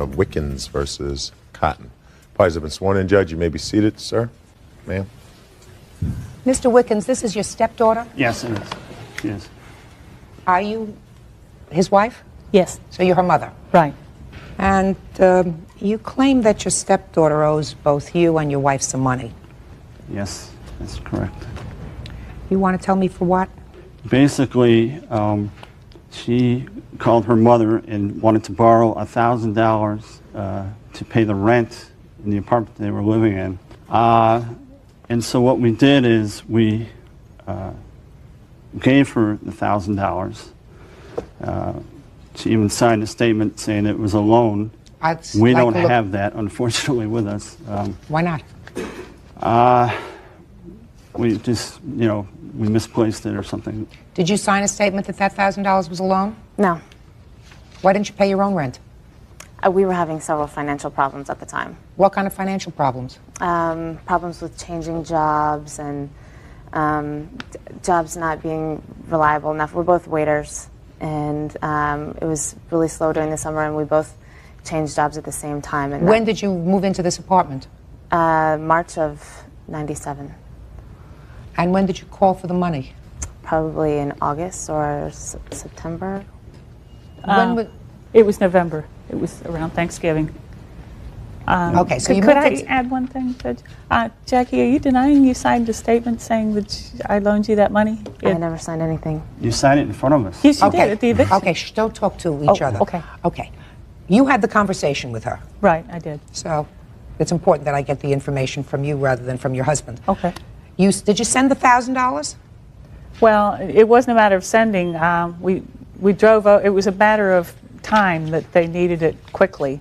of Wickens versus Cotton. Parties have been sworn in. Judge, you may be seated, sir. Ma'am. Mr. Wickens, this is your stepdaughter? Yes, it is. Yes. Are you his wife? Yes. So you're her mother? Right. And you claim that your stepdaughter owes both you and your wife some money. Yes, that's correct. You want to tell me for what? Basically, she called her mother and wanted to borrow $1,000 to pay the rent in the apartment they were living in. And so what we did is we gave her the $1,000. She even signed a statement saying it was a loan. We don't have that, unfortunately, with us. Why not? We just, we misplaced it or something. Did you sign a statement that that $1,000 was a loan? No. Why didn't you pay your own rent? We were having several financial problems at the time. What kind of financial problems? Problems with changing jobs and jobs not being reliable enough. We're both waiters, and it was really slow during the summer, and we both changed jobs at the same time. And when did you move into this apartment? March of '97. And when did you call for the money? Probably in August or September. It was November. It was around Thanksgiving. Okay, so could I add one thing, Judge? Jackie, are you denying you signed a statement saying that I loaned you that money? I never signed anything. You signed it in front of us. Yes, you did at the eviction. Okay, don't talk to each other. Okay. Okay. You had the conversation with her. Right, I did. So it's important that I get the information from you rather than from your husband. Okay. Did you send the $1,000? Well, it wasn't a matter of sending. We drove. It was a matter of time that they needed it quickly.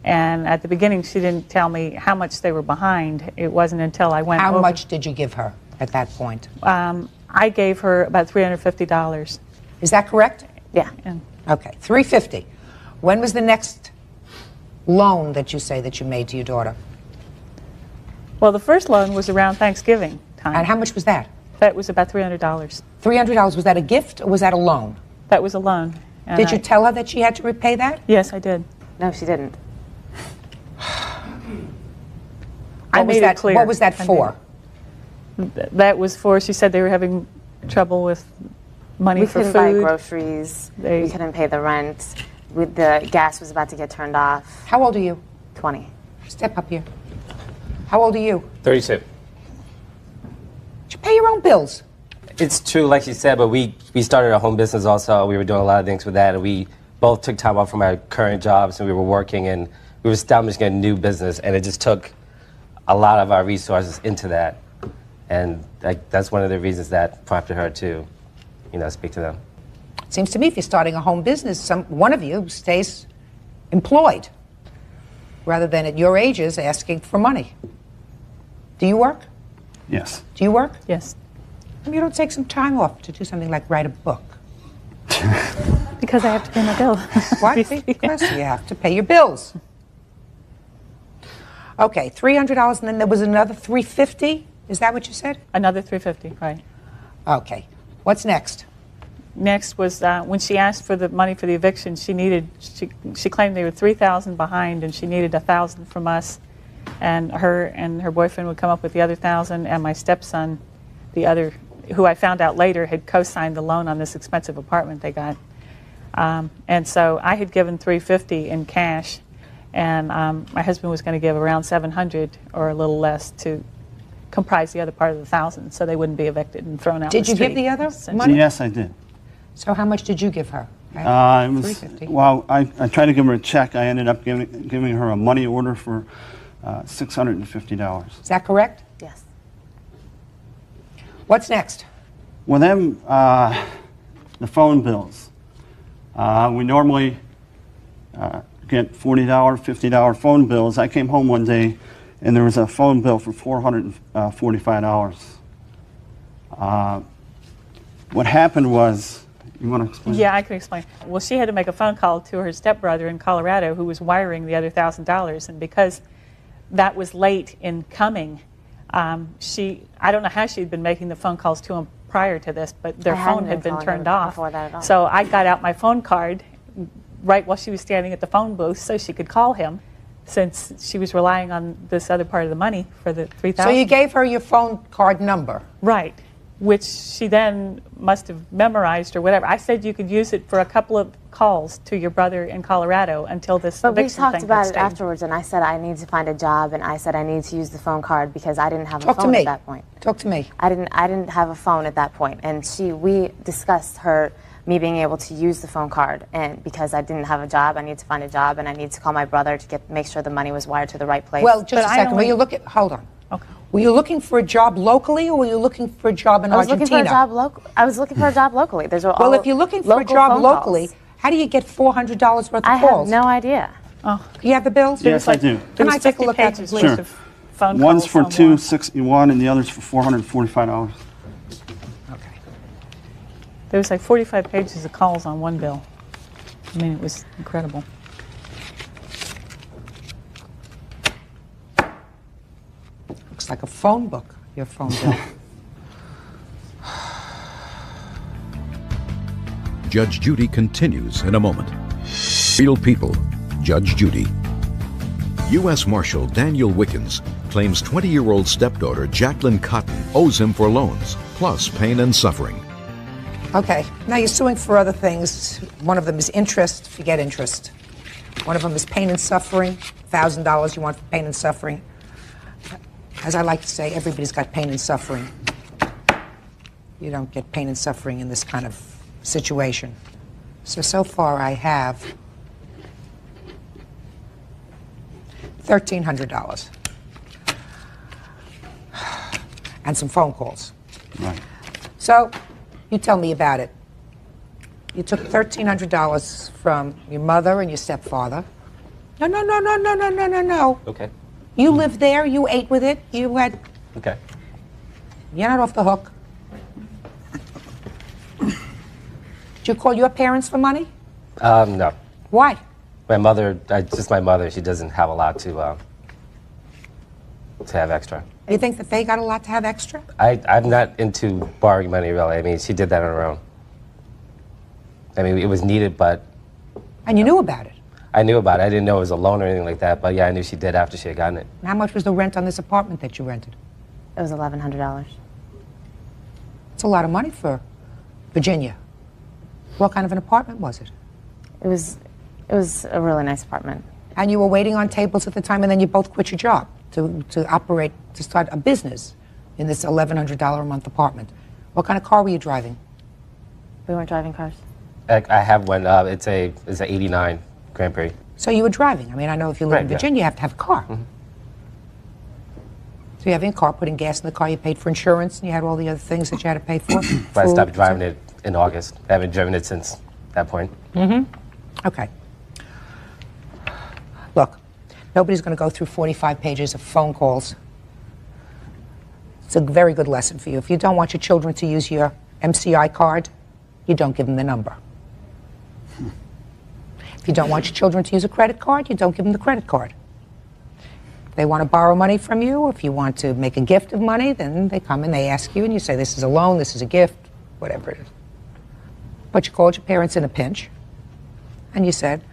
And at the beginning, she didn't tell me how much they were behind. It wasn't until I went over. How much did you give her at that point? I gave her about $350. Is that correct? Yeah. Okay, $350. When was the next loan that you say that you made to your daughter? Well, the first loan was around Thanksgiving time. And how much was that? That was about $300. $300. Was that a gift or was that a loan? That was a loan. Did you tell her that she had to repay that? Yes, I did. No, she didn't. I made it clear. What was that for? That was for, she said they were having trouble with money for food. We couldn't buy groceries. We couldn't pay the rent. The gas was about to get turned off. How old are you? 20. Step up here. How old are you? 32. Did you pay your own bills? It's true, like she said, but we started a home business also. We were doing a lot of things with that, and we both took time off from our current jobs, and we were working, and we were establishing a new business, and it just took a lot of our resources into that. And that's one of the reasons that prompted her to, speak to them. It seems to me if you're starting a home business, one of you stays employed rather than at your ages asking for money. Do you work? Yes. Do you work? Yes. You don't take some time off to do something like write a book. Because I have to pay my bill. Why? Because you have to pay your bills. Okay, $300, and then there was another $350. Is that what you said? Another $350, right. Okay. What's next? Next was when she asked for the money for the eviction, she claimed they were $3,000 behind, and she needed $1,000 from us, and her boyfriend would come up with the other $1,000, and my stepson, the other, who I found out later had co-signed the loan on this expensive apartment they got. And so I had given $350 in cash, and my husband was going to give around $700 or a little less to comprise the other part of the $1,000, so they wouldn't be evicted and thrown out. Did you give the other money? Yes, I did. So how much did you give her? It was, $350. Well, I tried to give her a check. I ended up giving her a money order for $650. Is that correct? Yes. What's next? Well, then, the phone bills. We normally get $40, $50 phone bills. I came home one day and there was a phone bill for $445. What happened was, you want to explain? Yeah, I can explain. Well, she had to make a phone call to her stepbrother in Colorado who was wiring the other $1,000, and because that was late in coming, I don't know how she'd been making the phone calls to him prior to this, but their phone had been turned off. Before that at all. So I got out my phone card, right while she was standing at the phone booth so she could call him, since she was relying on this other part of the money for the $3,000. So you gave her your phone card number. Right, which she then must have memorized or whatever. I said you could use it for a couple of calls to your brother in Colorado until this But we eviction talked thing about had it straightened. afterwards, and I said I need to find a job, and I said I need to use the phone card because I didn't have a Talk to phone me. at that point. Talk to me. I didn't have a phone at that point, and we discussed me being able to use the phone card, and because I didn't have a job, I needed to find a job, and I needed to call my brother to make sure the money was wired to the right place. Well, just But a I second. only- Hold on. Okay. Were you looking for a job locally, or were you looking for a job in I was Argentina? looking for a job I was looking for a job locally. Well, if you're looking for a job locally, how do you get $400 worth of I calls? have no idea. You have the bills? Yes, I do. Can I There's take a 50 look at pages it, worth please? Sure. of phone One's calls for on one. $261 and the other's for $445. Okay. There was like 45 pages of calls on one bill. I mean, it was incredible. Looks like a phone book, your phone bill. Judge Judy continues in a moment. Real people, Judge Judy. U.S. Marshal Daniel Wickens claims 20-year-old stepdaughter Jacqueline Cotton owes him for loans, plus pain and suffering. Okay, now you're suing for other things. One of them is interest, forget interest. One of them is pain and suffering, $1,000 you want for pain and suffering. As I like to say, everybody's got pain and suffering. You don't get pain and suffering in this kind of situation. So far I have $1,300 and some phone calls. Right. So, you tell me about it. You took $1,300 from your mother and your stepfather. No. Okay. You lived there, you ate with it, you had... Okay. You're not off the hook. Did you call your parents for money? No. Why? My mother, just my mother, she doesn't have a lot to have extra. You think that they got a lot to have extra? I'm not into borrowing money, really. I mean, she did that on her own. I mean, it was needed, but And you knew about it. I knew about it. I didn't know it was a loan or anything like that, but yeah, I knew she did after she had gotten it. And how much was the rent on this apartment that you rented? It was $1,100. It's a lot of money for Virginia. What kind of an apartment was it? It was a really nice apartment. And you were waiting on tables at the time, and then you both quit your job to start a business in this $1,100 a month apartment. What kind of car were you driving? We weren't driving cars. I have one. It's an '89 Grand Prix. So you were driving. I mean, I know if you live in Right, yeah. Virginia, you have to have a car. Mm-hmm. So you have a car, putting gas in the car, you paid for insurance, and you had all the other things that you had to pay for. But I Food, stopped driving it in August. I haven't driven it since that point. Okay. Look, nobody's going to go through 45 pages of phone calls. It's a very good lesson for you. If you don't want your children to use your MCI card, you don't give them the number. If you don't want your children to use a credit card, you don't give them the credit card. If they want to borrow money from you, if you want to make a gift of money, then they come and they ask you, and you say, this is a loan, this is a gift, whatever it is. But you called your parents in a pinch, and you said,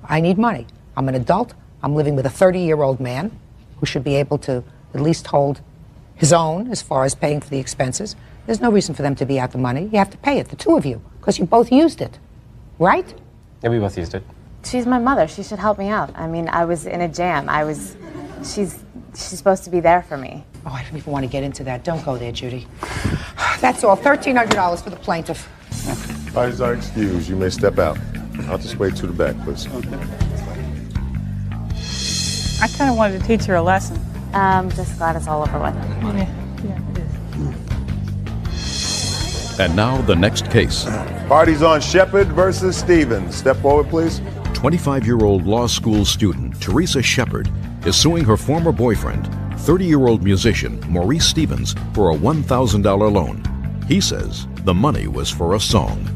I need money. I'm an adult. I'm living with a 30-year-old man who should be able to at least hold his own as far as paying for the expenses. There's no reason for them to be out the money. You have to pay it, the two of you, because you both used it, right? Yeah, we both used it. She's my mother. She should help me out. I mean, I was in a jam. She's supposed to be there for me. Oh, I don't even want to get into that. Don't go there, Judy. That's all. $1,300 for the plaintiff. Parties are excused. You may step out. I'll just wait to the back, please. I kind of wanted to teach her a lesson. I'm just glad it's all over with. Yeah, it is. And now the next case. Parties on Shepard versus Stevens. Step forward, please. 25-year-old law school student Teresa Shepard is suing her former boyfriend, 30-year-old musician Maurice Stevens, for a $1,000 loan. He says the money was for a song.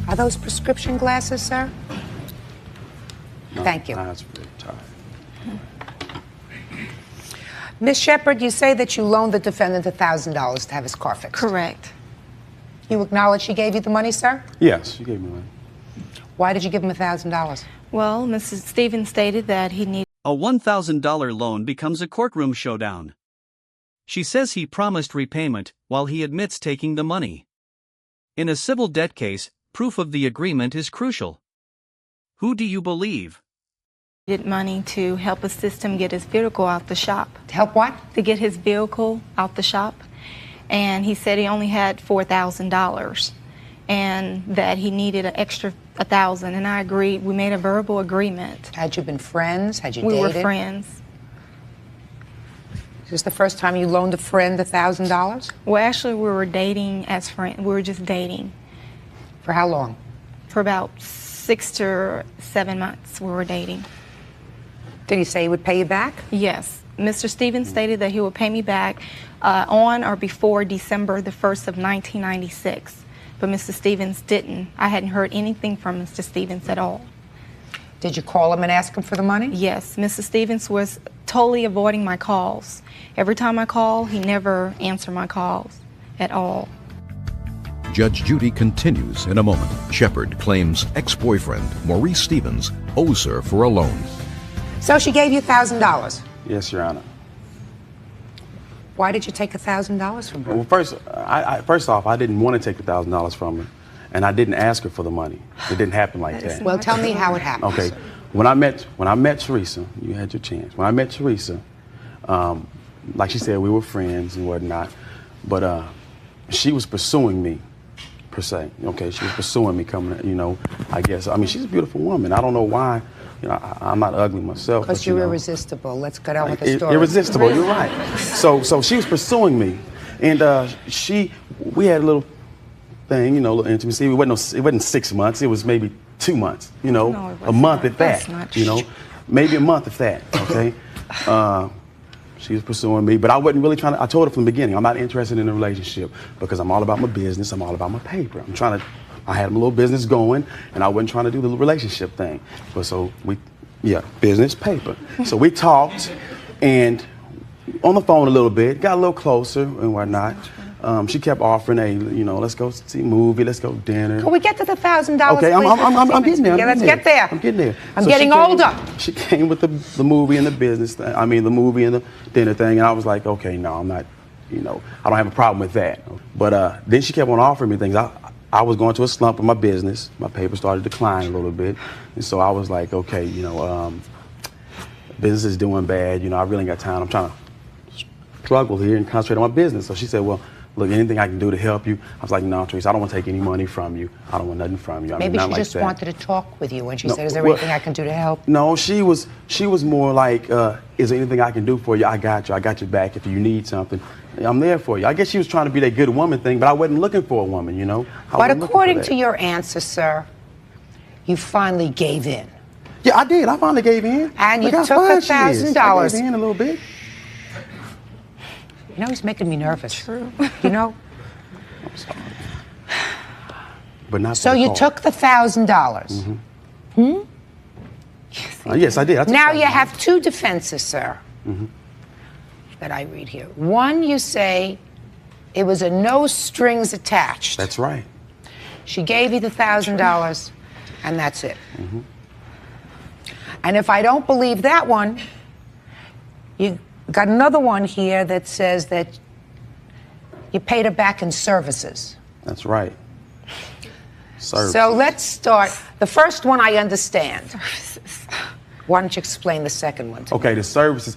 Are those prescription glasses, sir? Thank you. That's pretty tough. Miss Shepard, you say that you loaned the defendant $1,000 to have his car fixed. Correct. You acknowledge she gave you the money, sir? Yes, you gave me one. Why did you give him $1,000? Well, Mrs. Stevens stated that he needed A $1,000 loan becomes a courtroom showdown. She says he promised repayment while he admits taking the money. In a civil debt case, proof of the agreement is crucial. Who do you believe? money to help assist him get his vehicle out the shop. To help what? To get his vehicle out the shop. And he said he only had $4,000 and that he needed an extra $1,000, and I agreed. We made a verbal agreement. Had you been friends? Had you We dated? were friends. Is this the first time you loaned a friend $1,000? Well, actually, we were dating as friends. We were just dating. For how long? For about 6 to 7 months we were dating. Did he say he would pay you back? Yes. Mr. Stevens stated that he would pay me back on or before December the 1st of 1996. But Mr. Stevens didn't. I hadn't heard anything from Mr. Stevens at all. Did you call him and ask him for the money? Yes. Mr. Stevens was totally avoiding my calls. Every time I call, he never answered my calls at all. Judge Judy continues in a moment. Shepard claims ex-boyfriend Maurice Stevens owes her for a loan. So she gave you $1,000. Yes, Your Honor. Why did you take $1,000 from her? Well, first off, I didn't want to take $1,000 from her, and I didn't ask her for the money. It didn't happen like that. Well, tell me how it happened. Okay. When I met Teresa, you had your chance. When I met Teresa, like she said, we were friends and whatnot, but she was pursuing me, per se. Okay, she was pursuing me, coming, I guess. I mean, she's a beautiful woman. I don't know why. I'm not ugly myself. Because you're irresistible. Let's get on with the story. Irresistible, you're right. So she was pursuing me, and we had a little thing, a little intimacy. It wasn't 6 months. It was maybe 2 months. No, a month at That's that. not true. Maybe a month at that. Okay. She was pursuing me, but I wasn't really trying to. I told her from the beginning, I'm not interested in a relationship because I'm all about my business. I'm all about my paper. I had a little business going, and I wasn't trying to do the relationship thing. But business, paper. So we talked, and on the phone a little bit, got a little closer and whatnot. She kept offering, let's go see a movie, let's go dinner. Can we get to the $1,000? Okay, I'm getting there. Yeah, let's get there. I'm getting there. I'm getting older. She came with the movie and the business thing. I mean, the movie and the dinner thing, and I was like, okay, no, I'm not. I don't have a problem with that. But then she kept on offering me things. I was going to a slump in my business. My paper started to decline a little bit. And so I was like, okay, business is doing bad. I really ain't got time. I'm trying to struggle here and concentrate on my business. So she said, well, look, anything I can do to help you. I was like, no, Teresa, I don't want to take any money from you. I don't want nothing from you. Maybe she just wanted to talk with you. And she said, is there anything I can do to help? No, she was more like, is there anything I can do for you? I got you. I got your back. If you need something, I'm there for you. I guess she was trying to be that good woman thing, but I wasn't looking for a woman, But according to your answer, sir, you finally gave in. Yeah, I did. I finally gave in. And you took $1,000. I gave in a little bit. He's making me nervous. True. I'm sorry. But not. So you took the $1,000. Yes, I did. Now you have two defenses, sir, that I read here. One, you say it was a no strings attached. That's right. She gave you the $1,000, and that's it. And if I don't believe that one, you got another one here that says that you paid her back in services. That's right. Services. So let's start. The first one I understand. Services. Why don't you explain the second one to me? Okay, the services.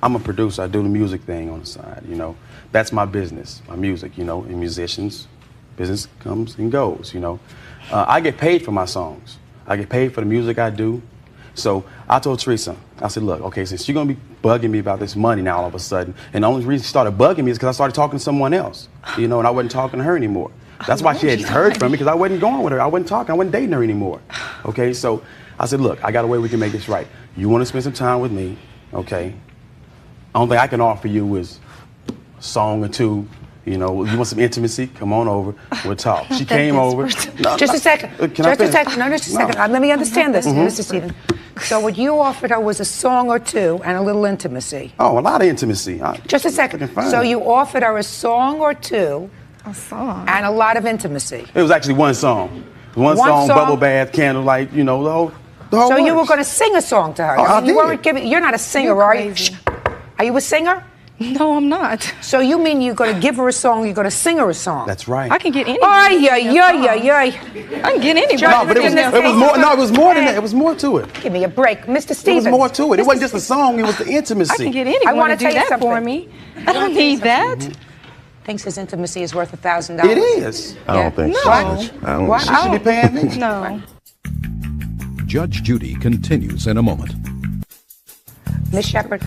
I'm a producer. I do the music thing on the side. That's my business, my music. And musicians, business comes and goes. I get paid for my songs. I get paid for the music I do. So I told Teresa, I said, look, okay, since you're going to be bugging me about this money now all of a sudden, and the only reason she started bugging me is because I started talking to someone else, and I wasn't talking to her anymore. That's why she hadn't heard from me, because I wasn't going with her. I wasn't talking. I wasn't dating her anymore. Okay, so I said, look, I got a way we can make this right. You want to spend some time with me, okay? Only thing I can offer you is a song or two. You want some intimacy? Come on over. We'll talk. She came over. Just a second. Just a second. Let me understand this, Mr. Stevens. So what you offered her was a song or two and a little intimacy. Oh, a lot of intimacy. Just a second. So you offered her a song or two. A song. And a lot of intimacy. It was actually one song. One song, Bubble Bath, Candlelight, you know, the whole So you were works. going to sing a song to her. Oh, I you did. weren't giving. You're not a singer, You're are you? crazy. Are you a singer? No, I'm not. So you mean you're going to give her a song? You're going to sing her a song? That's right. I can get any. Ay, ay, ay, ay, ay. I can get anybody. No, but it was more. No, it was more than that. It was more to it. Give me a break, Mr. It Stevens. was more to it. It wasn't just a song. It was the intimacy. I can get I anyone wanna to do tell you that for something. me. I don't need that. Thinks his intimacy is worth $1,000. It is. I don't think so. No. Judge. I don't What? She should be paying me. No. Judge Judy continues in a moment. Miss Shepard,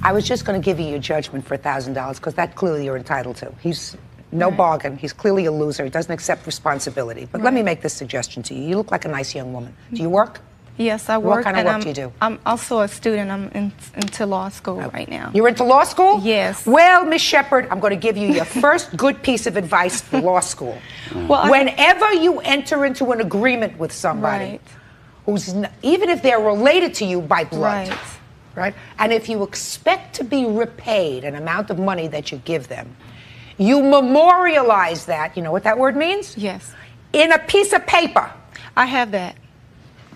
I was just going to give you your judgment for $1,000 because that clearly you're entitled to. He's no bargain. He's clearly a loser. He doesn't accept responsibility. But let me make this suggestion to you. You look like a nice young woman. Do you work? Yes, I What work. kind of and work do you do? I'm also a student. I'm into law school right now. You're into law school? Yes. Well, Miss Shepard, I'm going to give you your first good piece of advice for law school. Well, Whenever you enter into an agreement with somebody, Right. even if they're related to you by blood, Right. right? And if you expect to be repaid an amount of money that you give them, you memorialize that. You know what that word means? Yes. In a piece of paper. I have that.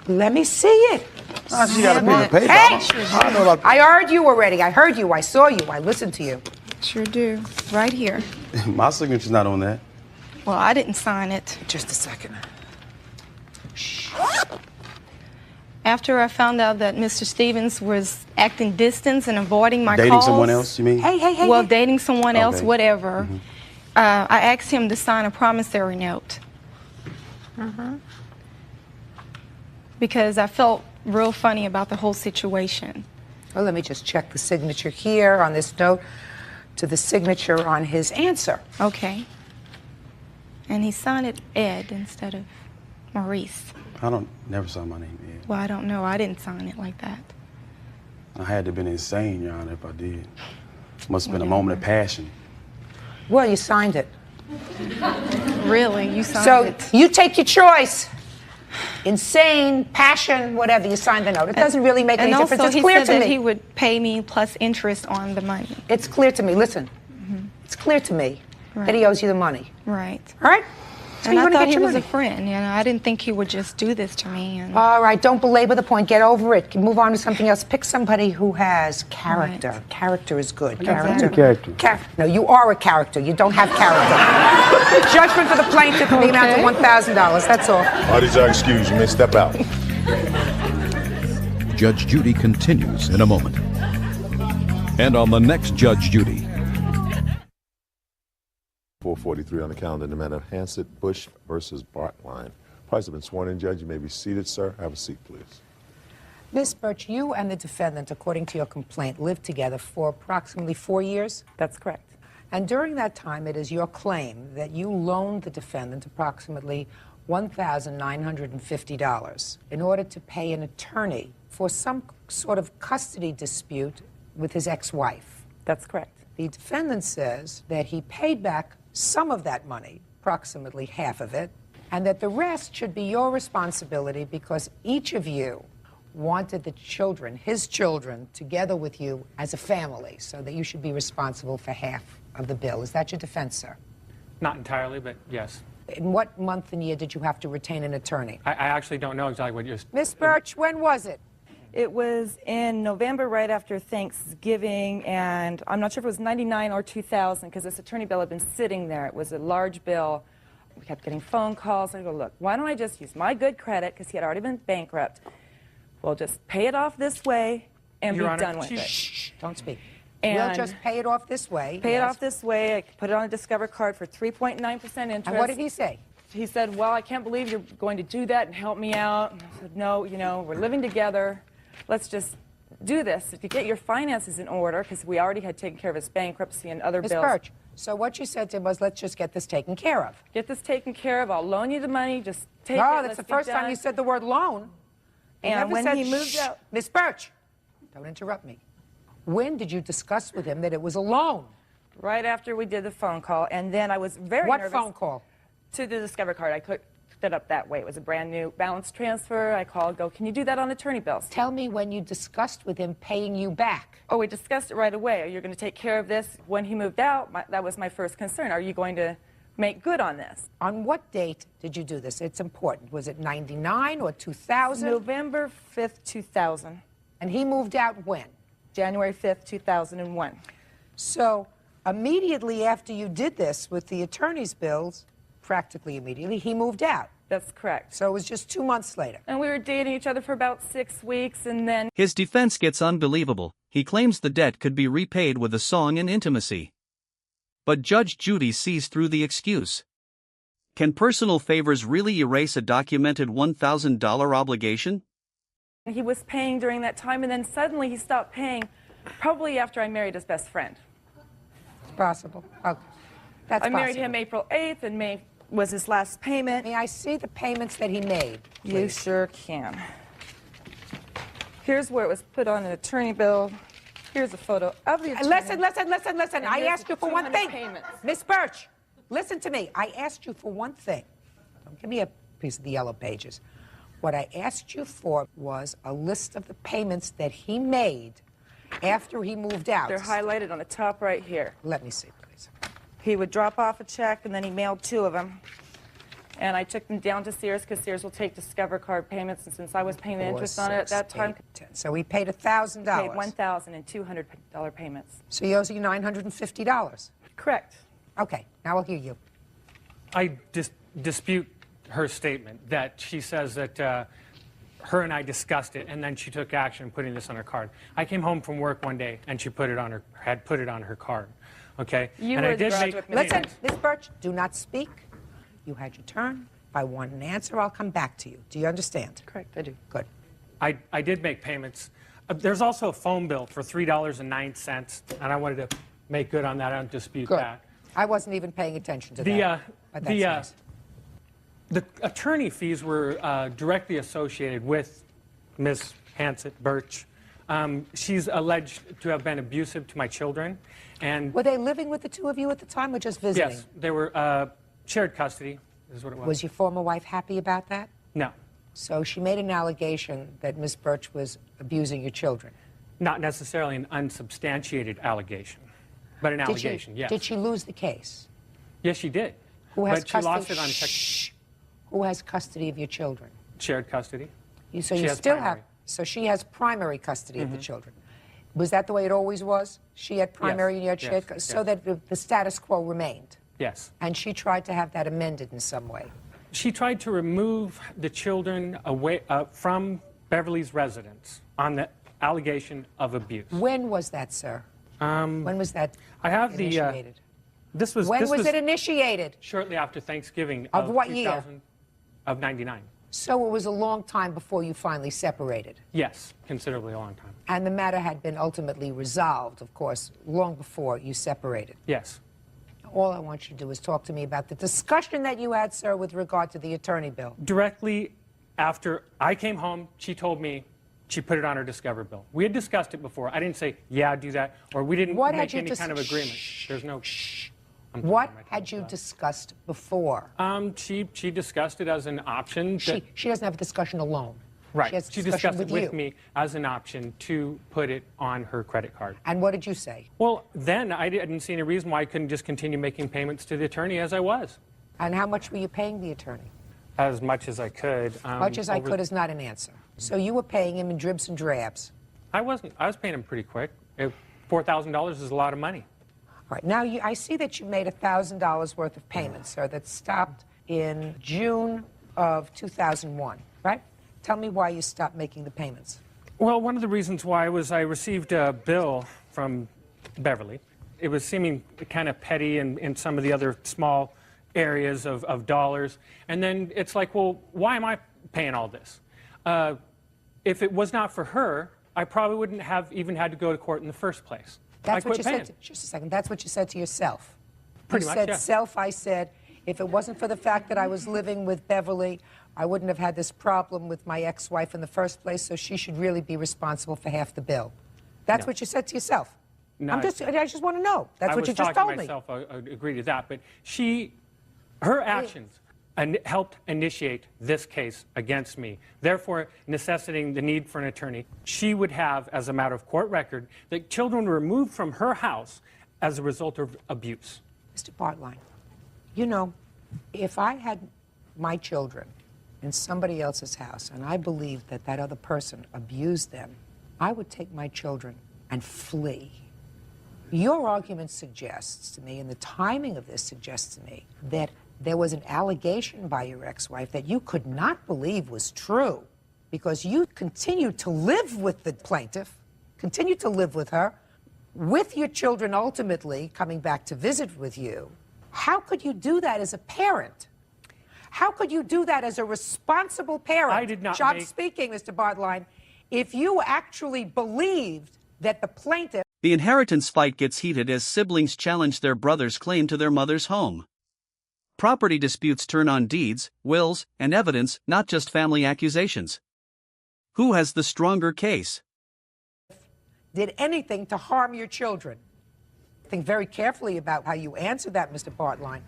Let me see it. Oh, she got a piece of paper. Hey! I know about. I heard you already. I heard you. I saw you. I listened to you. Sure do. Right here. My signature's not on that. Well, I didn't sign it. Just a second. After I found out that Mr. Stevens was acting distant and avoiding my Dating calls. someone else, you mean? Hey. Well, dating someone else, Okay. whatever. I asked him to sign a promissory note. Because I felt real funny about the whole situation. Well, let me just check the signature here on this note to the signature on his answer. Okay. And he signed it Ed instead of Maurice. Never saw my name, Ed. Well, I don't know. I didn't sign it like that. I had to have been insane, Your Honor, if I did. Must have been a moment of passion. Well, you signed it. Really? You signed So it? you take your choice. Insane, passion, whatever, you signed the note. It doesn't really make any difference. Also, It's he clear said to that me. he would pay me plus interest on the money. It's clear to me. Listen, it's clear to me that he owes you the money. Right. All right? So And you I want to thought get he your was money. a friend. You know, I didn't think he would just do this to me. And All right, don't belabor the point. Get over it. Move on to something else. Pick somebody who has character. Right. Character is good. Exactly. Character. No, you are a character. You don't have character. Judgment for the plaintiff in the amount of $1,000. That's all. Parties are excused. You may step out. Judge Judy continues in a moment. And on the next Judge Judy. 4:43 on the calendar in the matter of Hansett Bush versus Bartline. Parties have been sworn in, Judge. You may be seated, sir. Have a seat, please. Miss Birch, you and the defendant, according to your complaint, lived together for approximately 4 years. That's correct. And during that time, it is your claim that you loaned the defendant approximately $1,950 in order to pay an attorney for some sort of custody dispute with his ex-wife. That's correct. The defendant says that he paid back some of that money, approximately half of it, and that the rest should be your responsibility because each of you wanted the children, his children, together with you as a family, so that you should be responsible for half of the bill. Is that your defense, sir? Not entirely, but yes. In what month and year did you have to retain an attorney? I actually don't know exactly what you're... Miss Birch, when was it? It was in November, right after Thanksgiving, and I'm not sure if it was 99 or 2000 because this attorney bill had been sitting there. It was a large bill. We kept getting phone calls. I go, look, why don't I just use my good credit because he had already been bankrupt. We'll just pay it off this way and Your be Honor, done with it. Shh, don't speak. And we'll just pay it off this way. Pay it yes. off this way. I put it on a Discover card for 3.9% interest. And what did he say? He said, well, I can't believe you're going to do that and help me out. And I said, no, you know, we're living together. Let's just do this to get your finances in order because we already had taken care of his bankruptcy and other Ms. bills. Birch, so what you said to him was, let's just get this taken care of. Get this taken care of. I'll loan you the money. Just take it. No, that's Let's the be first time done. you said the word loan. You And never when said, he moved shh, out- Miss Birch, don't interrupt me. When did you discuss with him that it was a loan? Right after we did the phone call, and then I was very What nervous. phone call? To the Discover card. I cooked it up that way. It was a brand new balance transfer. I called, go, can you do that on attorney bills? Tell me when you discussed with him paying you back. Oh, we discussed it right away. You're going to take care of this. When he moved out, that was my first concern. Are you going to make good on this. On what date did you do this? It's important. Was it 99 or 2000? November 5th, 2000. And he moved out when? January 5th, 2001. So immediately after you did this with the attorney's bills, practically immediately, he moved out. That's correct. So it was just 2 months later. And we were dating each other for about 6 weeks, and then... His defense gets unbelievable. He claims the debt could be repaid with a song and intimacy. But Judge Judy sees through the excuse. Can personal favors really erase a documented $1,000 obligation? He was paying during that time, and then suddenly he stopped paying, probably after I married his best friend. It's possible. Okay. That's I married possible. him April 8th, and May was his last payment. May I see the payments that he made, You please? sure can. Here's where it was put on an attorney bill. Here's a photo of the attorney. Listen. I here's asked you the for one 200 thing. payments. Miss Birch, listen to me. I asked you for one thing. Don't give me a piece of the yellow pages. What I asked you for was a list of the payments that he made after he moved out. They're highlighted on the top right here. Let me see, please. He would drop off a check, and then he mailed 2 of them. And I took them down to Sears, because Sears will take Discover card payments, and since I was paying the interest on it at that time, 10. So he paid $1,000. paid $1,200 payments. So he owes you $950. Correct. Okay, now I'll hear you. I dispute her statement that she says that her and I discussed it, and then she took action putting this on her card. I came home from work one day, and she had put it on her card. Okay? You and were I the did graduate make Listen, Ms. Birch, do not speak. You had your turn. If I want an answer, I'll come back to you. Do you understand? Correct, I do. Good. I did make payments. There's also a phone bill for $3.09, and I wanted to make good on that. I don't dispute Good. that. I wasn't even paying attention to that. But that's nice. The attorney fees were directly associated with Ms. Birch. She's alleged to have been abusive to my children. And Were they living with the two of you at the time or just visiting? yes, they were shared custody, is what it was. Was your former wife happy about that? No, So she made an allegation that Ms. Birch was abusing your children. not necessarily an unsubstantiated allegation, but an allegation, yes. Did she lose the case? Yes, she did. Who has But she custody? lost it on Shh. Who has custody of your children? shared custody. So She you has still primary. have. So she has primary custody of the children. Was that the way it always was? She had primary and you had shared, so that the status quo remained. Yes. And she tried to have that amended in some way. She tried to remove the children away from Beverly's residence on the allegation of abuse. When was that, sir? When was that I have initiated? This was When this was it initiated? shortly after Thanksgiving Of what year? 2000 of 99. So it was a long time before you finally separated. Yes, considerably a long time. And the matter had been ultimately resolved, of course, long before you separated. Yes. All I want you to do is talk to me about the discussion that you had, sir, with regard to the attorney bill. Directly after I came home, she told me she put it on her Discover bill. We had discussed it before. I didn't say, yeah, do that, or we didn't What had make you any kind of agreement. There's no... What had you discussed before? She discussed it as an option. She doesn't have a discussion alone. Right. She has a She discussion discussed it with you. me as an option to put it on her credit card. And what did you say? Well, then I didn't see any reason why I couldn't just continue making payments to the attorney as I was. And how much were you paying the attorney? As much as I could. Much as I could is not an answer. So you were paying him in dribs and drabs. I wasn't. I was paying him pretty quick. $4,000 is a lot of money. All right. Now, I see that you made $1,000 worth of payments, sir, that stopped in June of 2001, right? Tell me why you stopped making the payments. Well, one of the reasons why was I received a bill from Beverly. It was seeming kind of petty in some of the other small areas of dollars. And then it's like, well, why am I paying all this? If it was not for her, I probably wouldn't have even had to go to court in the first place. That's I what quit you paying. said. Just a second. That's what you said to yourself. Pretty you much, said yeah. self. I said, if it wasn't for the fact that I was living with Beverly, I wouldn't have had this problem with my ex-wife in the first place. So she should really be responsible for half the bill. That's No. what you said to yourself. No, I just want to know. That's what you just told me. I was talking to myself. I agree to that. But her actions helped initiate this case against me, therefore necessitating the need for an attorney. She would have, as a matter of court record, that children were removed from her house as a result of abuse. Mr. Bartline, You know, if I had my children in somebody else's house and I believed that that other person abused them, I would take my children and flee. Your argument suggests to me, and the timing of this suggests to me, that there was an allegation by your ex-wife that you could not believe was true because you continued to live with the plaintiff, continued to live with her, with your children ultimately coming back to visit with you. How could you do that as a parent? How could you do that as a responsible parent? I did not I'm speaking, Mr. Bartline. If you actually believed that the plaintiff... The inheritance fight gets heated as siblings challenge their brother's claim to their mother's home. Property disputes turn on deeds, wills, and evidence, not just family accusations. Who has the stronger case? ...did anything to harm your children? Think very carefully about how you answer that, Mr. Bartline.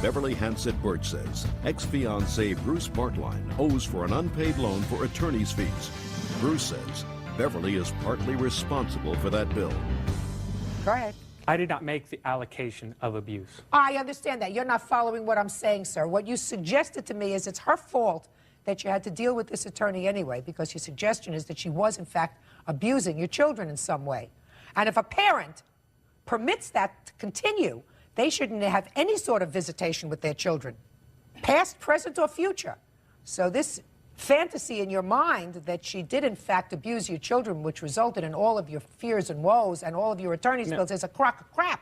Beverly Hansett Birch says ex-fiancé Bruce Bartline owes for an unpaid loan for attorney's fees. Bruce says Beverly is partly responsible for that bill. Go ahead. I did not make the allocation of abuse. I understand that. You're not following what I'm saying, sir. What you suggested to me is it's her fault that you had to deal with this attorney anyway, because your suggestion is that she was, in fact, abusing your children in some way. And if a parent permits that to continue, they shouldn't have any sort of visitation with their children, past, present, or future. So this fantasy in your mind that she did, in fact, abuse your children, which resulted in all of your fears and woes and all of your attorney's bills, is a crock of crap.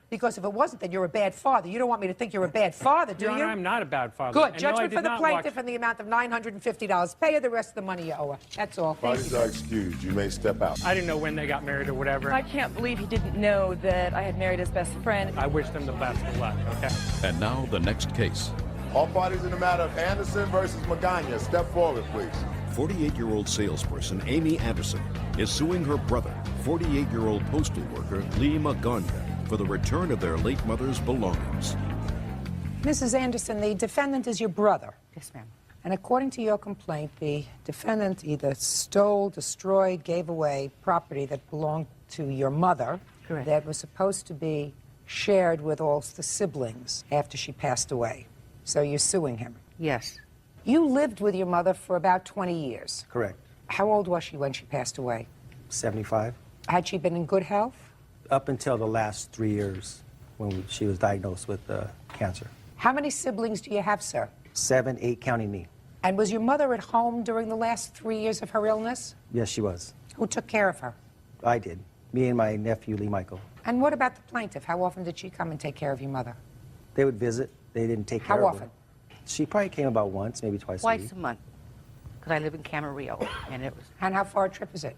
Because if it wasn't, then you're a bad father. You don't want me to think you're a bad father, do you? Your Honor, I'm not a bad father. Good. And Judgment no, for the plaintiff in the amount of $950. Pay her the rest of the money you owe her. That's all. Thank Parties you. are excused. You may step out. I didn't know when they got married or whatever. I can't believe he didn't know that I had married his best friend. I wish them the best of luck, okay? And now the next case. All parties in the matter of Anderson versus Magana, step forward, please. 48-year-old salesperson Amy Anderson is suing her brother, 48-year-old postal worker Lee Magana, for the return of their late mother's belongings. Mrs. Anderson, the defendant is your brother. Yes, ma'am. And according to your complaint, the defendant either stole, destroyed, gave away property that belonged to your mother. Correct. That was supposed to be shared with all the siblings after she passed away. So you're suing him. Yes. You lived with your mother for about 20 years. Correct. How old was she when she passed away? 75. Had she been in good health? Up until the last 3 years when she was diagnosed with cancer. How many siblings do you have, sir? 7, 8, counting me. And was your mother at home during the last 3 years of her illness? Yes, she was. Who took care of her? I did. Me and my nephew, Lee Michael. And what about the plaintiff? How often did she come and take care of your mother? They would visit. They didn't take care How of her. often? She probably came about once, maybe twice a week. Twice a month, because I live in Camarillo, and it was. And how far a trip is it?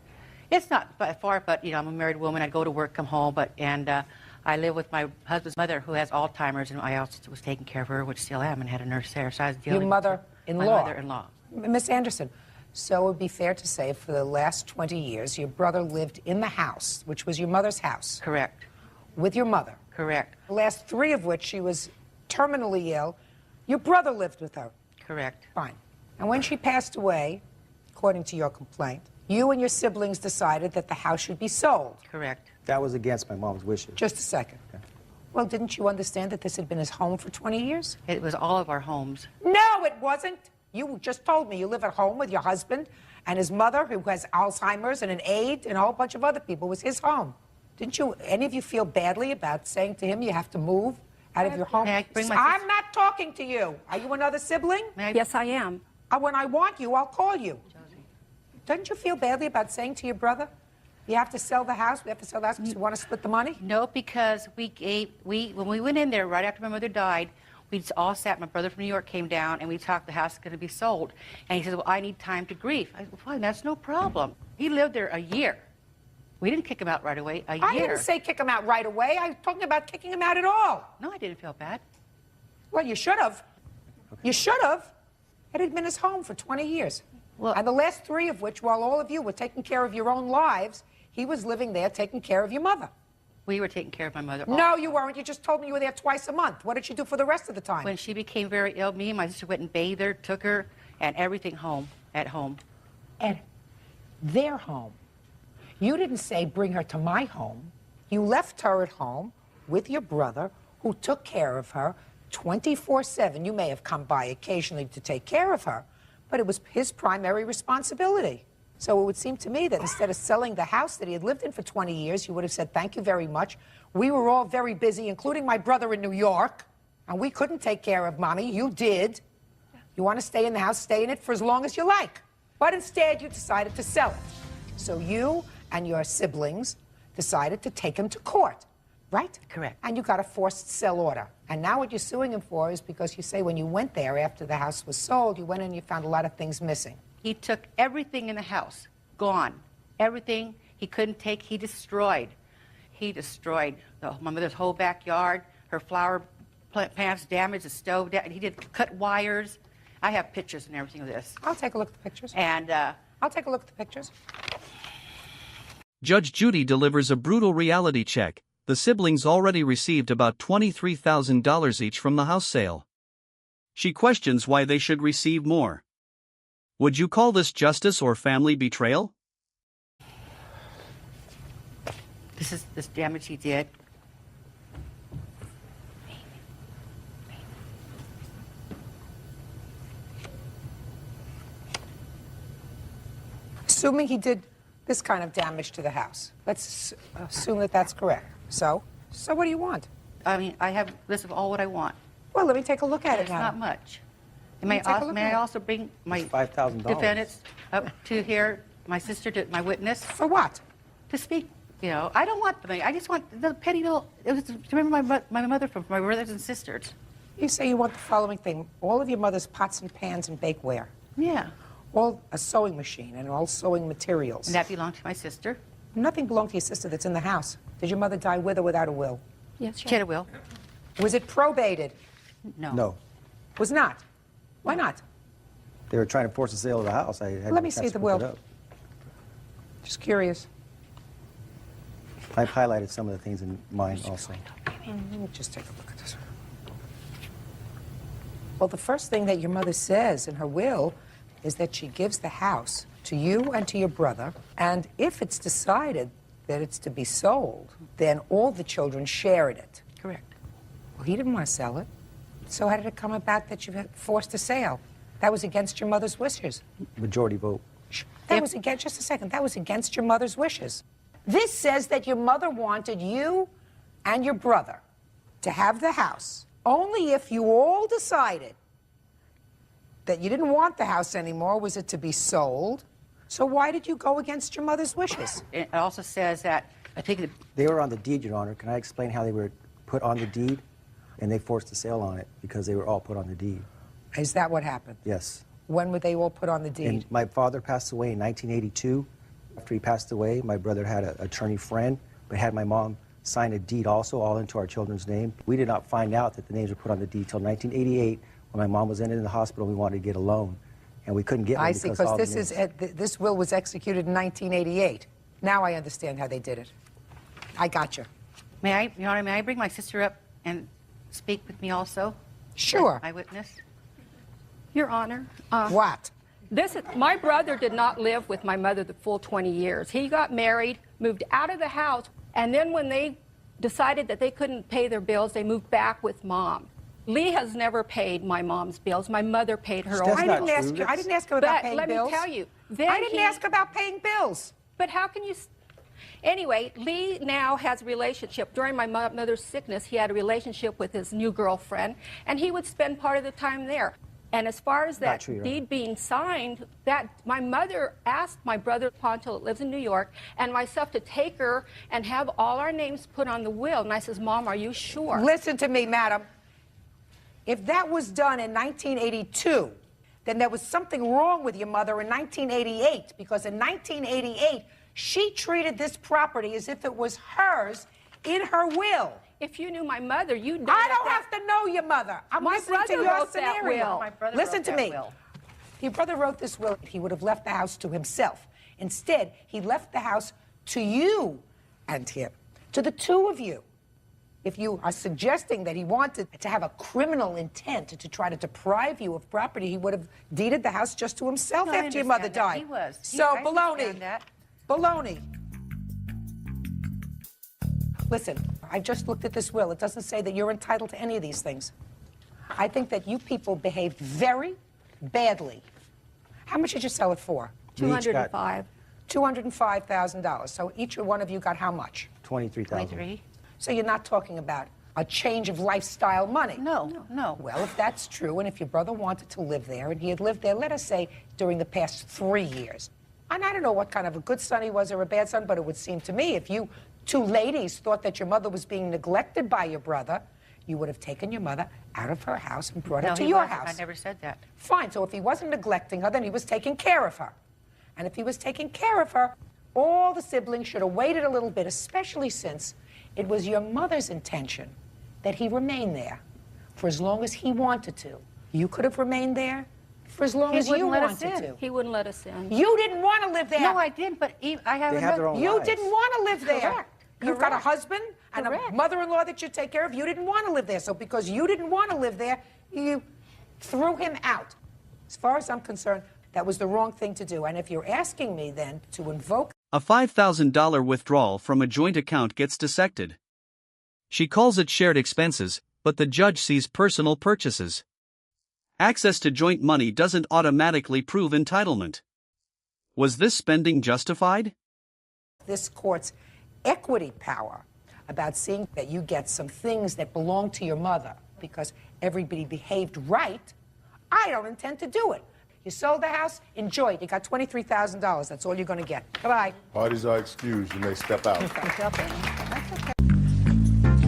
It's not far, but you know, I'm a married woman. I go to work, come home, I live with my husband's mother, who has Alzheimer's, and I also was taking care of her, which still am, and had a nurse there. So I was dealing. Your mother-in-law. My mother-in-law. Miss Anderson, so it would be fair to say for the last 20 years, your brother lived in the house, which was your mother's house. Correct. With your mother. Correct. The last 3 of which she was terminally ill. Your brother lived with her. Correct. Fine. And when she passed away, according to your complaint, you and your siblings decided that the house should be sold. Correct. That was against my mom's wishes. Just a second. Okay. Well, didn't you understand that this had been his home for 20 years? It was all of our homes. No, it wasn't. You just told me you live at home with your husband and his mother, who has Alzheimer's and an aide and a whole bunch of other people. It was his home. Didn't you, any of you feel badly about saying to him you have to move out of your home? May I bring my I'm not talking to you. Are you another sibling? Yes, I am. When I want you, I'll call you. Don't you feel badly about saying to your brother, you have to sell the house, we have to sell the house because you want to split the money? No, because when we went in there right after my mother died, we all sat, my brother from New York came down, and we talked, the house is going to be sold. And he says, well, I need time to grieve. I said, well, fine, that's no problem. He lived there a year. We didn't kick him out right away, a year. I didn't say kick him out right away. I was talking about kicking him out at all. No, I didn't feel bad. Well, you should have. You should have. It had been his home for 20 years. Well, and the last 3 of which, while all of you were taking care of your own lives, he was living there taking care of your mother. We were taking care of my mother. No, you weren't. You just told me you were there twice a month. What did you do for the rest of the time? When she became very ill, me and my sister went and bathed her, took her, and everything home, at home. At their home. You didn't say bring her to my home. You left her at home with your brother, who took care of her, 24/7. You may have come by occasionally to take care of her, but it was his primary responsibility. So it would seem to me that instead of selling the house that he had lived in for 20 years, you would have said, thank you very much. We were all very busy, including my brother in New York, and we couldn't take care of Mommy. You did. You want to stay in the house, stay in it for as long as you like. But instead, you decided to sell it. So you and your siblings decided to take him to court, right? Correct. And you got a forced sell order. And now what you're suing him for is because you say when you went there after the house was sold, you went in and you found a lot of things missing. He took everything in the house, gone. Everything he couldn't take, he destroyed. He destroyed my mother's whole backyard, her flower plants damaged, the stove, he did cut wires. I have pictures and everything of this. I'll take a look at the pictures. And I'll take a look at the pictures. Judge Judy delivers a brutal reality check. The siblings already received about $23,000 each from the house sale. She questions why they should receive more. Would you call this justice or family betrayal? this is this damage he did. Assuming he did this kind of damage to the house. Let's assume that that's correct. So what do you want? I mean, I have a list of all what I want. Well, let me take a look at it It's now. not much. And Let me take a look may at I it. also bring my $5,000. defendants up to here, my sister, my witness? For what? To speak. You know, I don't want the money. I just want the petty little, it was to remember my mother from my brothers and sisters. You say you want the following thing. All of your mother's pots and pans and bakeware. Yeah. All a sewing machine and all sewing materials. And that belonged to my sister. Nothing belonged to your sister that's in the house. Did your mother die with or without a will? Yes, She had a will. Was it probated? No. No. Was not. Why not? They were trying to force the sale of the house. I had Let me no see chance the to look it will. up. Just curious. I've highlighted some of the things in mine also. Let me just take a look at this. Well, the first thing that your mother says in her will is that she gives the house to you and to your brother, and if it's decided that it's to be sold, then all the children share in it. Correct. Well, he didn't want to sell it. So how did it come about that you had forced a sale? That was against your mother's wishes. Majority vote. That was against, just a second, that was against your mother's wishes. This says that your mother wanted you and your brother to have the house only if you all decided that you didn't want the house anymore, was it to be sold. So why did you go against your mother's wishes? It also says that, I think They were on the deed, Your Honor. Can I explain how they were put on the deed? And they forced the sale on it because they were all put on the deed. Is that what happened? Yes. When were they all put on the deed? And my father passed away in 1982. After he passed away, my brother had an attorney friend, but had my mom sign a deed also, all into our children's name. We did not find out that the names were put on the deed till 1988, when my mom was in the hospital. We wanted to get a loan, and we couldn't get one. I see, because all because the this will was executed in 1988. Now I understand how they did it. I got you. May I, Your Honor, may I bring my sister up and speak with me also? Sure. My witness? Your Honor. What? My brother did not live with my mother the full 20 years. He got married, moved out of the house, and then when they decided that they couldn't pay their bills, they moved back with Mom. Lee has never paid my mom's bills. My mother paid her own. I didn't ask him about paying let bills. me tell you. I didn't ask about paying bills. But how can you... Anyway, Lee now has a relationship. During my mother's sickness, he had a relationship with his new girlfriend, and he would spend part of the time there. And as far as that deed being signed, that my mother asked my brother Ponto, that lives in New York, and myself to take her and have all our names put on the will. And I says, Mom, are you sure? Listen to me, madam. If that was done in 1982, then there was something wrong with your mother in 1988, because in 1988, she treated this property as if it was hers in her will. If you knew my mother, you'd know I don't have to know your mother. I'm My listening to brother your wrote that scenario. will. My brother Listen wrote to that me. will. If your brother wrote this will, he would have left the house to himself. Instead, he left the house to you and him, to the two of you. If you are suggesting that he wanted to have a criminal intent to try to deprive you of property, he would have deeded the house just to himself No, I after your mother understand that. died. He was. So, I baloney. understand that. Baloney. Listen, I just looked at this will. It doesn't say that you're entitled to any of these things. I think that you people behaved very badly. How much did you sell it for? $205. $205,000. So each one of you got how much? $23,000. So you're not talking about a change of lifestyle money. No. Well, if that's true, and if your brother wanted to live there, and he had lived there, let us say, during the past 3 years, and I don't know what kind of a good son he was or a bad son, but it would seem to me if you two ladies thought that your mother was being neglected by your brother, you would have taken your mother out of her house and brought her to your house. I never said that. Fine, so if he wasn't neglecting her, then he was taking care of her. And if he was taking care of her, all the siblings should have waited a little bit, especially since it was your mother's intention that he remain there for as long as he wanted to. You could have remained there for as long as you wanted to. He wouldn't let us in. You didn't want to live there. No, I didn't, but I have They have their own You lives. didn't want to live there. Correct. You've got a husband and a Correct. mother-in-law that you take care of. You didn't want to live there. So because you didn't want to live there, you threw him out. As far as I'm concerned, that was the wrong thing to do. And if you're asking me then to invoke... A $5,000 withdrawal from a joint account gets dissected. She calls it shared expenses, but the judge sees personal purchases. Access to joint money doesn't automatically prove entitlement. Was this spending justified? This court's equity power about seeing that you get some things that belong to your mother because everybody behaved right, I don't intend to do it. You sold the house, enjoy it. You got $23,000. That's all you're going to get. Goodbye. Parties are excused. You may step out.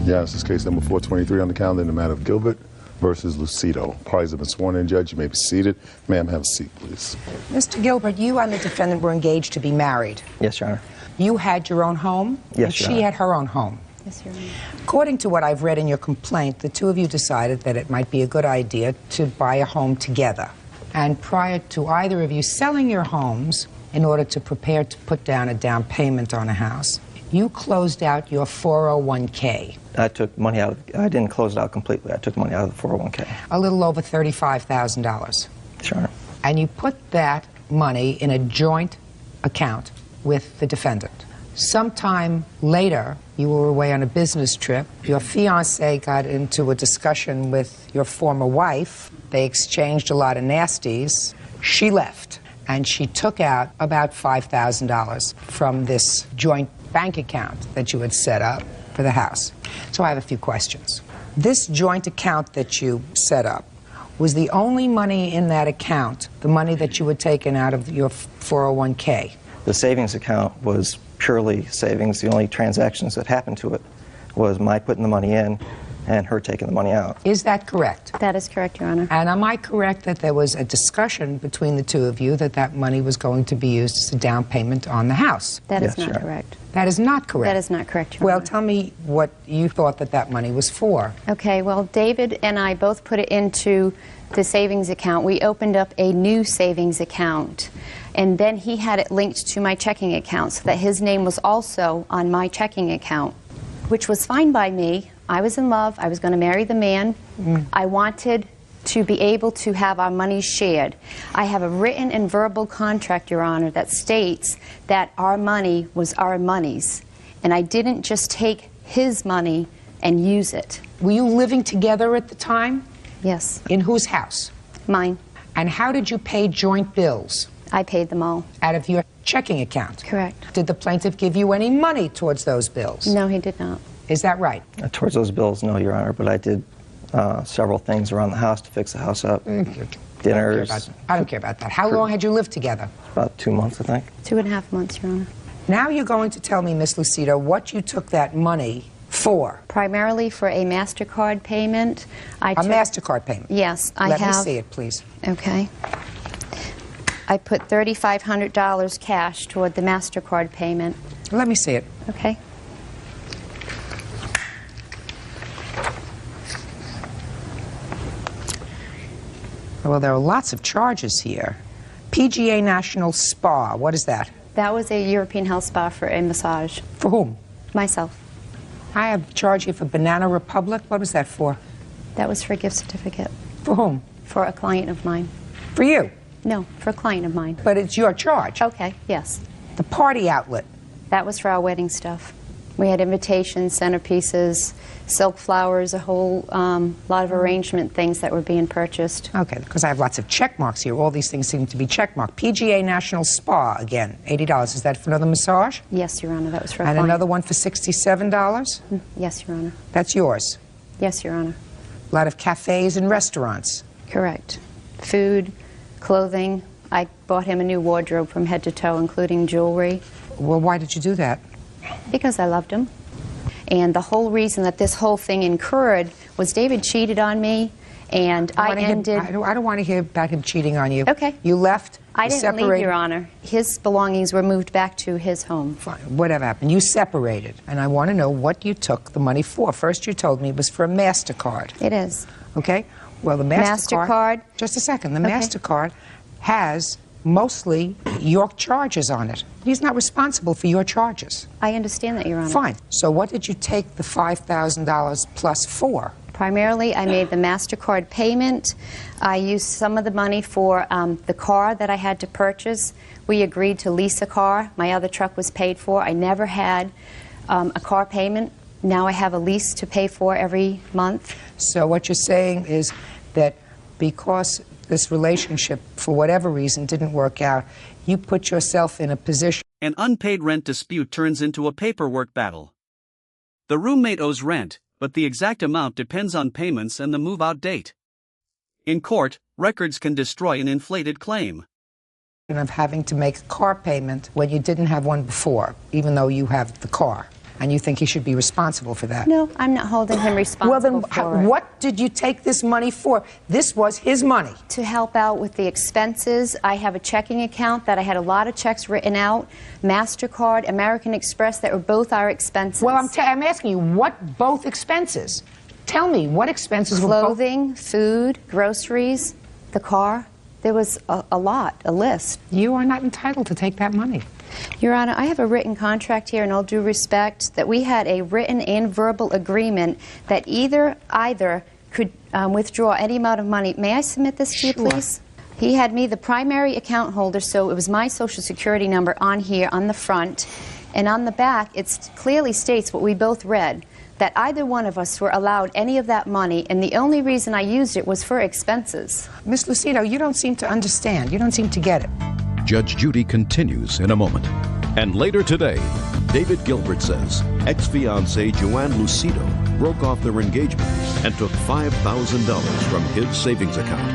Yes, this is case number 423 on the calendar in the matter of Gilbert versus Lucido. Parties have been sworn in, Judge. You may be seated. Ma'am, have a seat, please. Mr. Gilbert, you and the defendant were engaged to be married. Yes, Your Honor. You had your own home, Yes, and Your she Honor. had her own home. Yes, Your Honor. According to what I've read in your complaint, the two of you decided that it might be a good idea to buy a home together. And prior to either of you selling your homes in order to prepare to put down a down payment on a house, you closed out your 401k. I took money out. I didn't close it out completely. I took money out of the 401k. A little over $35,000. Yes, Your Honor. And you put that money in a joint account with the defendant. Sometime later, you were away on a business trip. Your fiance got into a discussion with your former wife. They exchanged a lot of nasties. She left, and she took out about $5,000 from this joint bank account that you had set up for the house. So I have a few questions. This joint account that you set up, was the only money in that account the money that you had taken out of your 401k? The savings account was purely savings. The only transactions that happened to it was my putting the money in and her taking the money out. Is that correct? That is correct, Your Honor. And am I correct that there was a discussion between the two of you that that money was going to be used as a down payment on the house? That is Yes, not sure. correct. That is not correct. That is not correct, Your Well, Honor. tell me what you thought that that money was for. Okay, well, David and I both put it into the savings account. We opened up a new savings account, and then he had it linked to my checking account so that his name was also on my checking account, which was fine by me. I was in love. I was going to marry the man. I wanted to be able to have our money shared. I have a written and verbal contract, Your Honor, that states that our money was our monies, and I didn't just take his money and use it. Were you living together at the time? Yes. In whose house? Mine. And how did you pay joint bills? I paid them all. Out of your checking account? Correct. Did the plaintiff give you any money towards those bills? No, he did not. Is that right? Towards those bills, no, Your Honor, but I did several things around the house to fix the house up. Dinners. I don't care about that. How long had you lived together? About 2 months, I think. 2.5 months, Your Honor. Now you're going to tell me, Miss Lucido, what you took that money for. Primarily for a MasterCard payment. A MasterCard payment? Yes, I have. Let me see it, please. Okay. I put $3,500 cash toward the MasterCard payment. Let me see it. Okay. Well, there are lots of charges here. PGA National Spa, what is that? That was a European health spa for a massage. For whom? Myself. I have charged you for Banana Republic. What was that for? That was for a gift certificate. For whom? For a client of mine. For you? No, for a client of mine. But it's your charge. Okay, yes. The party outlet. That was for our wedding stuff. We had invitations, centerpieces, silk flowers, a whole lot of arrangement things that were being purchased. Okay, because I have lots of check marks here. All these things seem to be check marked. PGA National Spa, again, $80. Is that for another massage? Yes, Your Honor, that was for a And client. another one for $67? Yes, Your Honor. That's yours? Yes, Your Honor. A lot of cafes and restaurants? Correct. Food, clothing. I bought him a new wardrobe from head to toe, including jewelry. Well, why did you do that? Because I loved him. And the whole reason that this whole thing incurred was David cheated on me, and I don't want to hear about him cheating on you. Okay. You left. I you didn't separated. leave, Your Honor. His belongings were moved back to his home. Fine. Whatever happened. You separated. And I want to know what you took the money for. First, you told me it was for a MasterCard. It is. Okay? Well, the MasterCard. Just a second. The MasterCard has mostly your charges on it. He's not responsible for your charges. I understand that, Your Honor. Fine. So what did you take the $5,000 plus for? Primarily, I made the MasterCard payment. I used some of the money for the car that I had to purchase. We agreed to lease a car. My other truck was paid for. I never had a car payment. Now I have a lease to pay for every month. So what you're saying is that because this relationship, for whatever reason, didn't work out, you put yourself in a position. An unpaid rent dispute turns into a paperwork battle. The roommate owes rent, but the exact amount depends on payments and the move-out date. In court, records can destroy an inflated claim. Of having to make a car payment when you didn't have one before, even though you have the car. And you think he should be responsible for that? No, I'm not holding him responsible for it. What did you take this money for? This was his money. To help out with the expenses. I have a checking account that I had a lot of checks written out, MasterCard, American Express, that were both our expenses. Well, I'm asking you, what both expenses? Tell me, what expenses were both? Clothing, food, groceries, the car. There was a lot, a list. You are not entitled to take that money. Your Honor, I have a written contract here, in all due respect, that we had a written and verbal agreement that either could withdraw any amount of money. May I submit this to you, please? He had me the primary account holder, so it was my Social Security number on here on the front. And on the back, it clearly states what we both read, that either one of us were allowed any of that money, and the only reason I used it was for expenses. Miss Lucido, you don't seem to understand. You don't seem to get it. Judge Judy continues in a moment. And later today, David Gilbert says ex-fiancée Joanne Lucido broke off their engagement and took $5,000 from his savings account.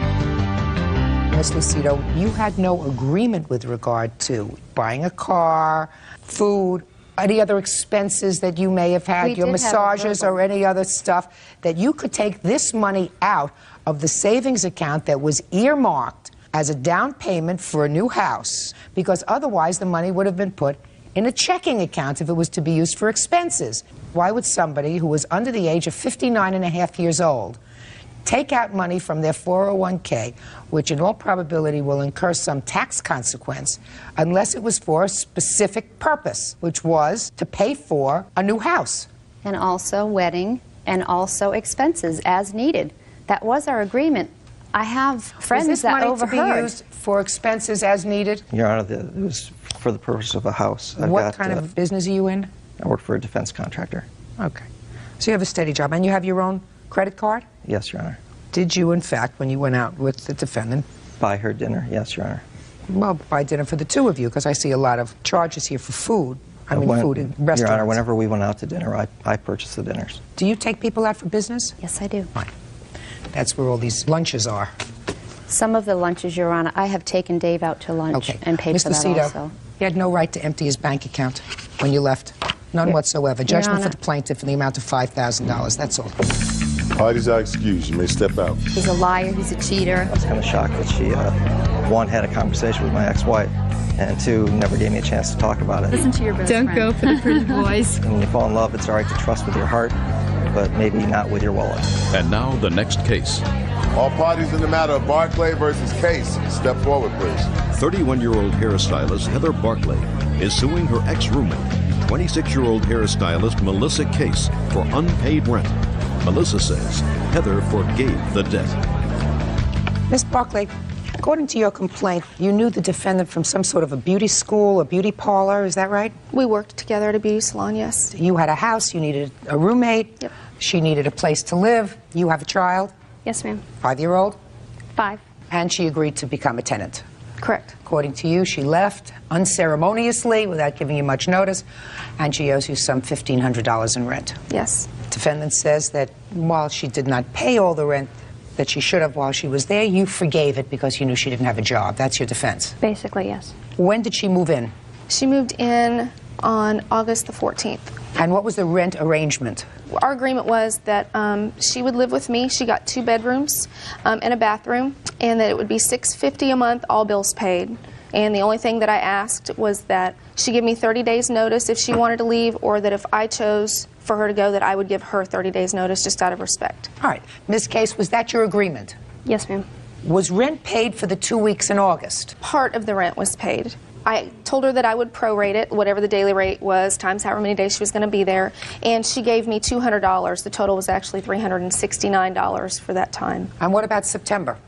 Miss Lucido, you had no agreement with regard to buying a car, food, any other expenses that you may have had, your massages or any other stuff, that you could take this money out of the savings account that was earmarked as a down payment for a new house, because otherwise the money would have been put in a checking account if it was to be used for expenses. Why would somebody who was under the age of 59 and a half years old take out money from their 401k, which in all probability will incur some tax consequence, unless it was for a specific purpose, which was to pay for a new house? And also wedding, and also expenses as needed. That was our agreement. I have friends that overheard. Was this money to be used for expenses as needed? Your Honor, it was for the purpose of a house. What kind of business are you in? I work for a defense contractor. Okay. So you have a steady job, and you have your own credit card? Yes, Your Honor. Did you, in fact, when you went out with the defendant? Buy her dinner, yes, Your Honor. Well, buy dinner for the two of you, because I see a lot of charges here for food. I mean, food in restaurants. Your Honor, whenever we went out to dinner, I purchased the dinners. Do you take people out for business? Yes, I do. Fine. That's where all these lunches are. Some of the lunches, Your Honor, I have taken Dave out to lunch and paid for that Lucido, also. He had no right to empty his bank account when you left. None whatsoever. Judgment for the plaintiff in the amount of $5,000. That's all. Parties are excused. You may step out. He's a liar. He's a cheater. I was kind of shocked that she, one, had a conversation with my ex-wife, and two, never gave me a chance to talk about it. Listen to your best friend. Don't go for the pretty boys. When you fall in love, it's all right to trust with your heart, but maybe not with your wallet. And now the next case. All parties in the matter of Barclay versus Case, step forward, please. 31-year-old hairstylist Heather Barclay is suing her ex-roommate, 26-year-old hairstylist Melissa Case, for unpaid rent. Melissa says Heather forgave the debt. Miss Barclay, According to your complaint, you knew the defendant from some sort of a beauty school, a beauty parlor, is that right? We worked together at a beauty salon, yes. You had a house, you needed a roommate. Yep. She needed a place to live. You have a child? Yes, ma'am. 5-year-old? 5. And she agreed to become a tenant. Correct. According to you, she left unceremoniously without giving you much notice, and she owes you some $1,500 in rent. Yes. Defendant says that while she did not pay all the rent that she should have while she was there, you forgave it because you knew she didn't have a job. That's your defense. Basically, yes. When did she move in? She moved in on August the 14th. And what was the rent arrangement? Our agreement was that she would live with me. She got 2 bedrooms and a bathroom, and that it would be $650 a month, all bills paid. And the only thing that I asked was that she give me 30 days notice if she wanted to leave, or that if I chose for her to go, that I would give her 30 days notice just out of respect. All right. Ms. Case, was that your agreement? Yes, ma'am. Was rent paid for the 2 weeks in August? Part of the rent was paid. I told her that I would prorate it, whatever the daily rate was, times however many days she was going to be there, and she gave me $200. The total was actually $369 for that time. And what about September?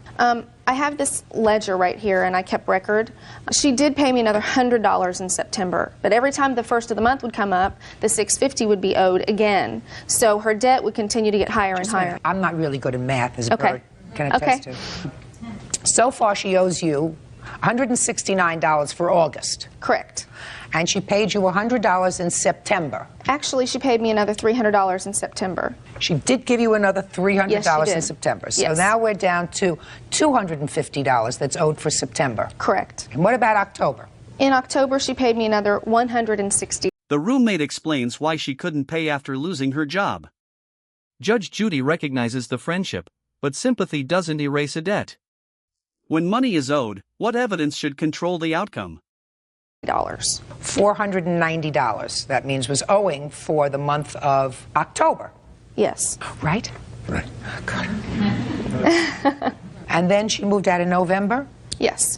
I have this ledger right here, and I kept record. She did pay me another $100 in September, but every time the first of the month would come up, the $650 would be owed again. So her debt would continue to get higher and higher. I'm not really good at math as a Okay. bird. Can I test you? So far, she owes you $169 for August. Correct. And she paid you $100 in September. Actually, she paid me another $300 in September. She did give you another $300 Yes, she in did. September. So Yes. now we're down to $250 that's owed for September. Correct. And what about October? In October, she paid me another $160. The roommate explains why she couldn't pay after losing her job. Judge Judy recognizes the friendship, but sympathy doesn't erase a debt. When money is owed, what evidence should control the outcome? $490. That means was owing for the month of October. Yes. Right? Right. Oh, God. And then she moved out in November? Yes.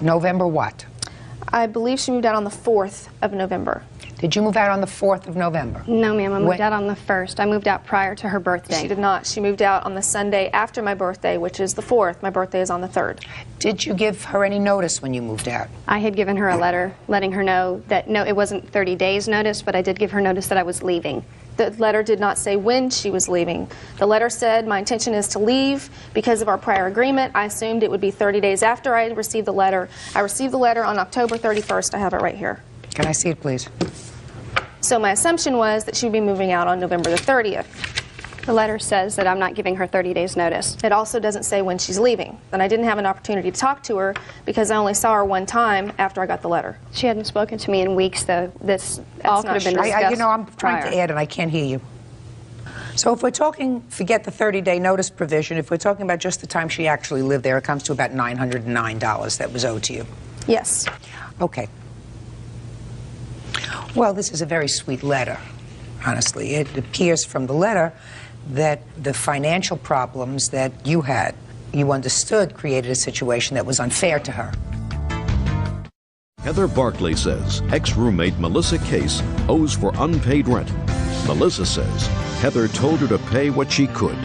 November what? I believe she moved out on the 4th of November. Did you move out on the 4th of November? No, ma'am. I moved When- out on the 1st. I moved out prior to her birthday. She did not. She moved out on the Sunday after my birthday, which is the 4th. My birthday is on the 3rd. Did you give her any notice when you moved out? I had given her a letter letting her know that, no, it wasn't 30 days notice, but I did give her notice that I was leaving. The letter did not say when she was leaving. The letter said, my intention is to leave because of our prior agreement. I assumed it would be 30 days after I received the letter. I received the letter on October 31st. I have it right here. Can I see it, please? So my assumption was that she would be moving out on November the 30th. The letter says that I'm not giving her 30 days notice. It also doesn't say when she's leaving. And I didn't have an opportunity to talk to her because I only saw her one time after I got the letter. She hadn't spoken to me in weeks, though. This all could have been discussed You know, I'm trying prior. to add and I can't hear you. So if we're talking, forget the 30-day notice provision, if we're talking about just the time she actually lived there, it comes to about $909 that was owed to you. Yes. Okay. Well, this is a very sweet letter, honestly. It appears from the letter that the financial problems that you had, you understood created a situation that was unfair to her. Heather Barkley says ex-roommate Melissa Case owes for unpaid rent. Melissa says Heather told her to pay what she could.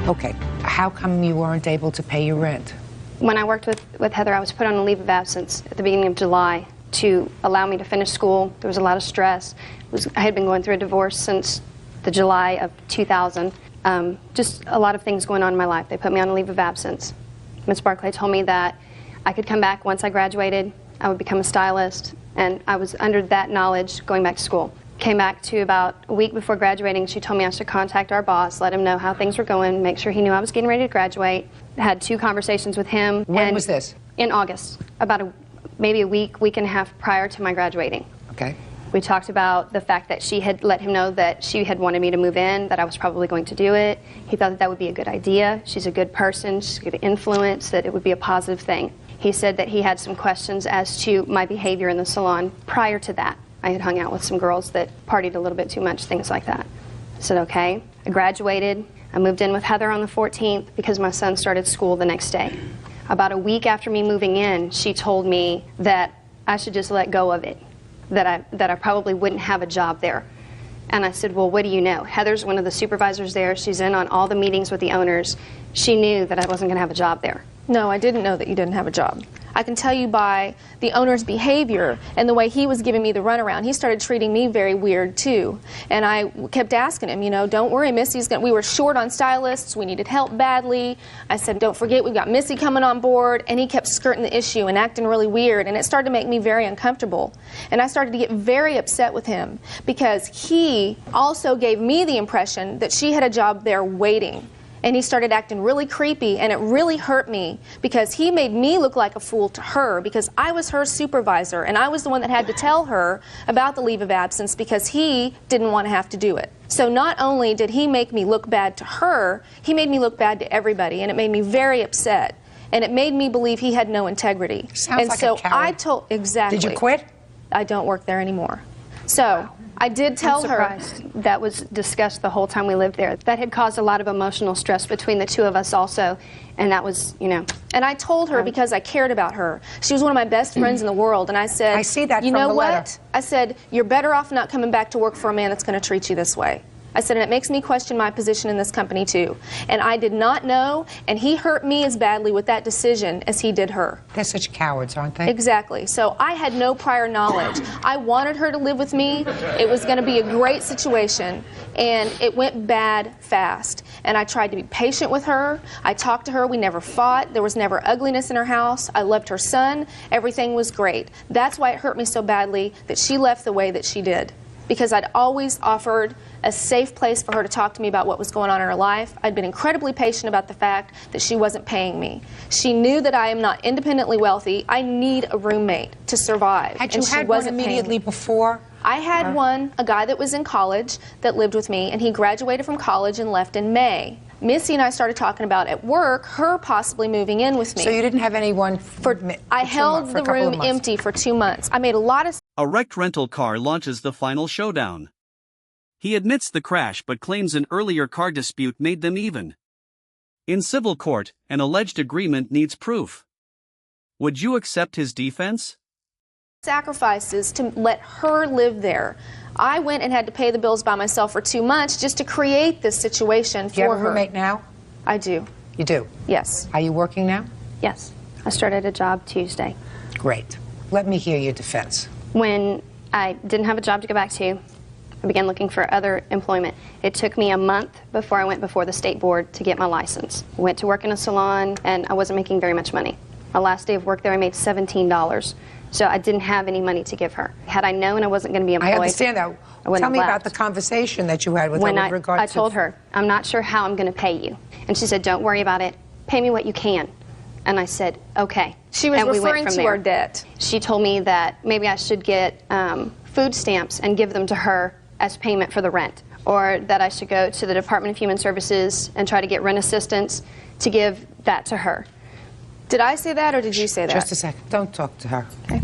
Okay, how come you weren't able to pay your rent? When I worked with Heather, I was put on a leave of absence at the beginning of July to allow me to finish school. There was a lot of stress. I had been going through a divorce since the July of 2000. Just a lot of things going on in my life. They put me on a leave of absence. Ms. Barclay told me that I could come back once I graduated. I would become a stylist, and I was under that knowledge going back to school. Came back to about a week before graduating. She told me I should contact our boss, let him know how things were going, make sure he knew I was getting ready to graduate. Had 2 conversations with him. When was this? In August, about maybe a week and a half prior to my graduating. Okay. We talked about the fact that she had let him know that she had wanted me to move in, that I was probably going to do it. He thought that that would be a good idea. She's a good person, she's a good influence, that it would be a positive thing. He said that he had some questions as to my behavior in the salon prior to that. I had hung out with some girls that partied a little bit too much, things like that. I said, okay. I graduated. I moved in with Heather on the 14th because my son started school the next day. About a week after me moving in, she told me that I should just let go of it, that I probably wouldn't have a job there. And I said, well, what do you know? Heather's one of the supervisors there. She's in on all the meetings with the owners. She knew that I wasn't going to have a job there. No, I didn't know that you didn't have a job. I can tell you by the owner's behavior and the way he was giving me the runaround. He started treating me very weird too. And I kept asking him, you know, don't worry, Missy's we were short on stylists, we needed help badly. I said, don't forget, we've got Missy coming on board. And he kept skirting the issue and acting really weird. And it started to make me very uncomfortable. And I started to get very upset with him because he also gave me the impression that she had a job there waiting. And he started acting really creepy, and it really hurt me because he made me look like a fool to her because I was her supervisor, and I was the one that had to tell her about the leave of absence because he didn't want to have to do it. So not only did he make me look bad to her, he made me look bad to everybody, and it made me very upset. And it made me believe he had no integrity. Sounds and like so a coward. I told, exactly. Did you quit? I don't work there anymore. So I did tell her. That was discussed the whole time we lived there. That had caused a lot of emotional stress between the two of us also, and that was, you know. And I told her because I cared about her. She was one of my best friends in the world, and I said, I see that you from know the what? letter. I said, you're better off not coming back to work for a man that's going to treat you this way. I said, and it makes me question my position in this company too. And I did not know, and he hurt me as badly with that decision as he did her. They're such cowards, aren't they? Exactly. So I had no prior knowledge. I wanted her to live with me. It was going to be a great situation, and it went bad fast. And I tried to be patient with her. I talked to her. We never fought. There was never ugliness in her house. I loved her son. Everything was great. That's why it hurt me so badly that she left the way that she did. Because I'd always offered a safe place for her to talk to me about what was going on in her life. I'd been incredibly patient about the fact that she wasn't paying me. She knew that I am not independently wealthy. I need a roommate to survive. Had you had one immediately before? I had one, a guy that was in college that lived with me, and he graduated from college and left in May. Missy and I started talking about at work her possibly moving in with me. So you didn't have anyone I held the room empty for 2 months. I made a lot of... A wrecked rental car launches the final showdown. He admits the crash but claims an earlier car dispute made them even. In civil court, an alleged agreement needs proof. Would you accept his defense? sacrifices to let her live there. I went and had to pay the bills by myself for 2 months just to create this situation for her. Do you have a roommate now? I do. You do? Yes. Are you working now? Yes. I started a job Tuesday. Great. Let me hear your defense. When I didn't have a job to go back to, I began looking for other employment. It took me a month before I went before the state board to get my license. I went to work in a salon, and I wasn't making very much money. My last day of work there, I made $17. So I didn't have any money to give her. Had I known I wasn't going to be employed, I understand that. Tell me about the conversation that you had with her with regard to... I told her, I'm not sure how I'm going to pay you. And she said, don't worry about it. Pay me what you can. And I said, okay. She was referring to our debt. She told me that maybe I should get food stamps and give them to her as payment for the rent, or that I should go to the Department of Human Services and try to get rent assistance to give that to her. Did I say that, or did you say that? Just a second. Don't talk to her. Okay.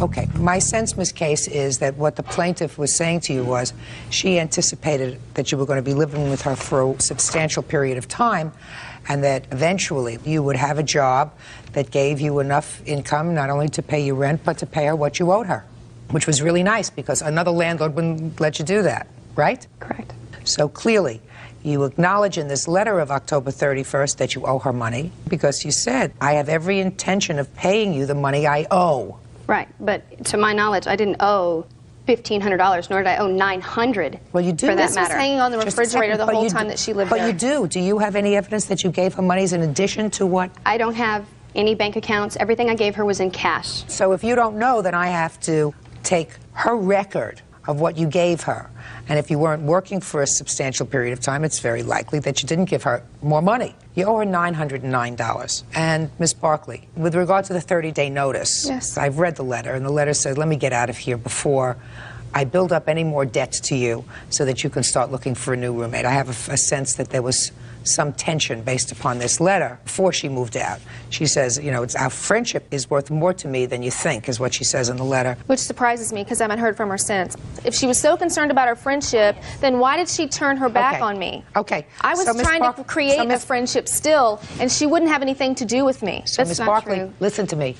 Okay. My sense, Ms. Case, is that what the plaintiff was saying to you was she anticipated that you were going to be living with her for a substantial period of time, and that eventually you would have a job that gave you enough income not only to pay your rent, but to pay her what you owed her, which was really nice because another landlord wouldn't let you do that, right? Correct. So clearly, you acknowledge in this letter of October 31st that you owe her money because you said, I have every intention of paying you the money I owe. Right, but to my knowledge, I didn't owe $1,500, nor did I owe $900. Well, you do. For that This matter. was hanging on the refrigerator the whole time that she lived there. But you do. Do you have any evidence that you gave her monies in addition to what? I don't have any bank accounts. Everything I gave her was in cash. So if you don't know, then I have to take her record of what you gave her. And if you weren't working for a substantial period of time, it's very likely that you didn't give her more money. You owe her $909. And Ms. Barkley, with regard to the 30-day notice, yes. I've read the letter, and the letter said, let me get out of here before I build up any more debts to you so that you can start looking for a new roommate. I have a sense that there was some tension based upon this letter before she moved out. She says, you know, our friendship is worth more to me than you think, is what she says in the letter. Which surprises me because I haven't heard from her since. If she was so concerned about our friendship, then why did she turn her back on me? Okay. I was trying to create a friendship still, and she wouldn't have anything to do with me. So Ms. Barkley, listen to me.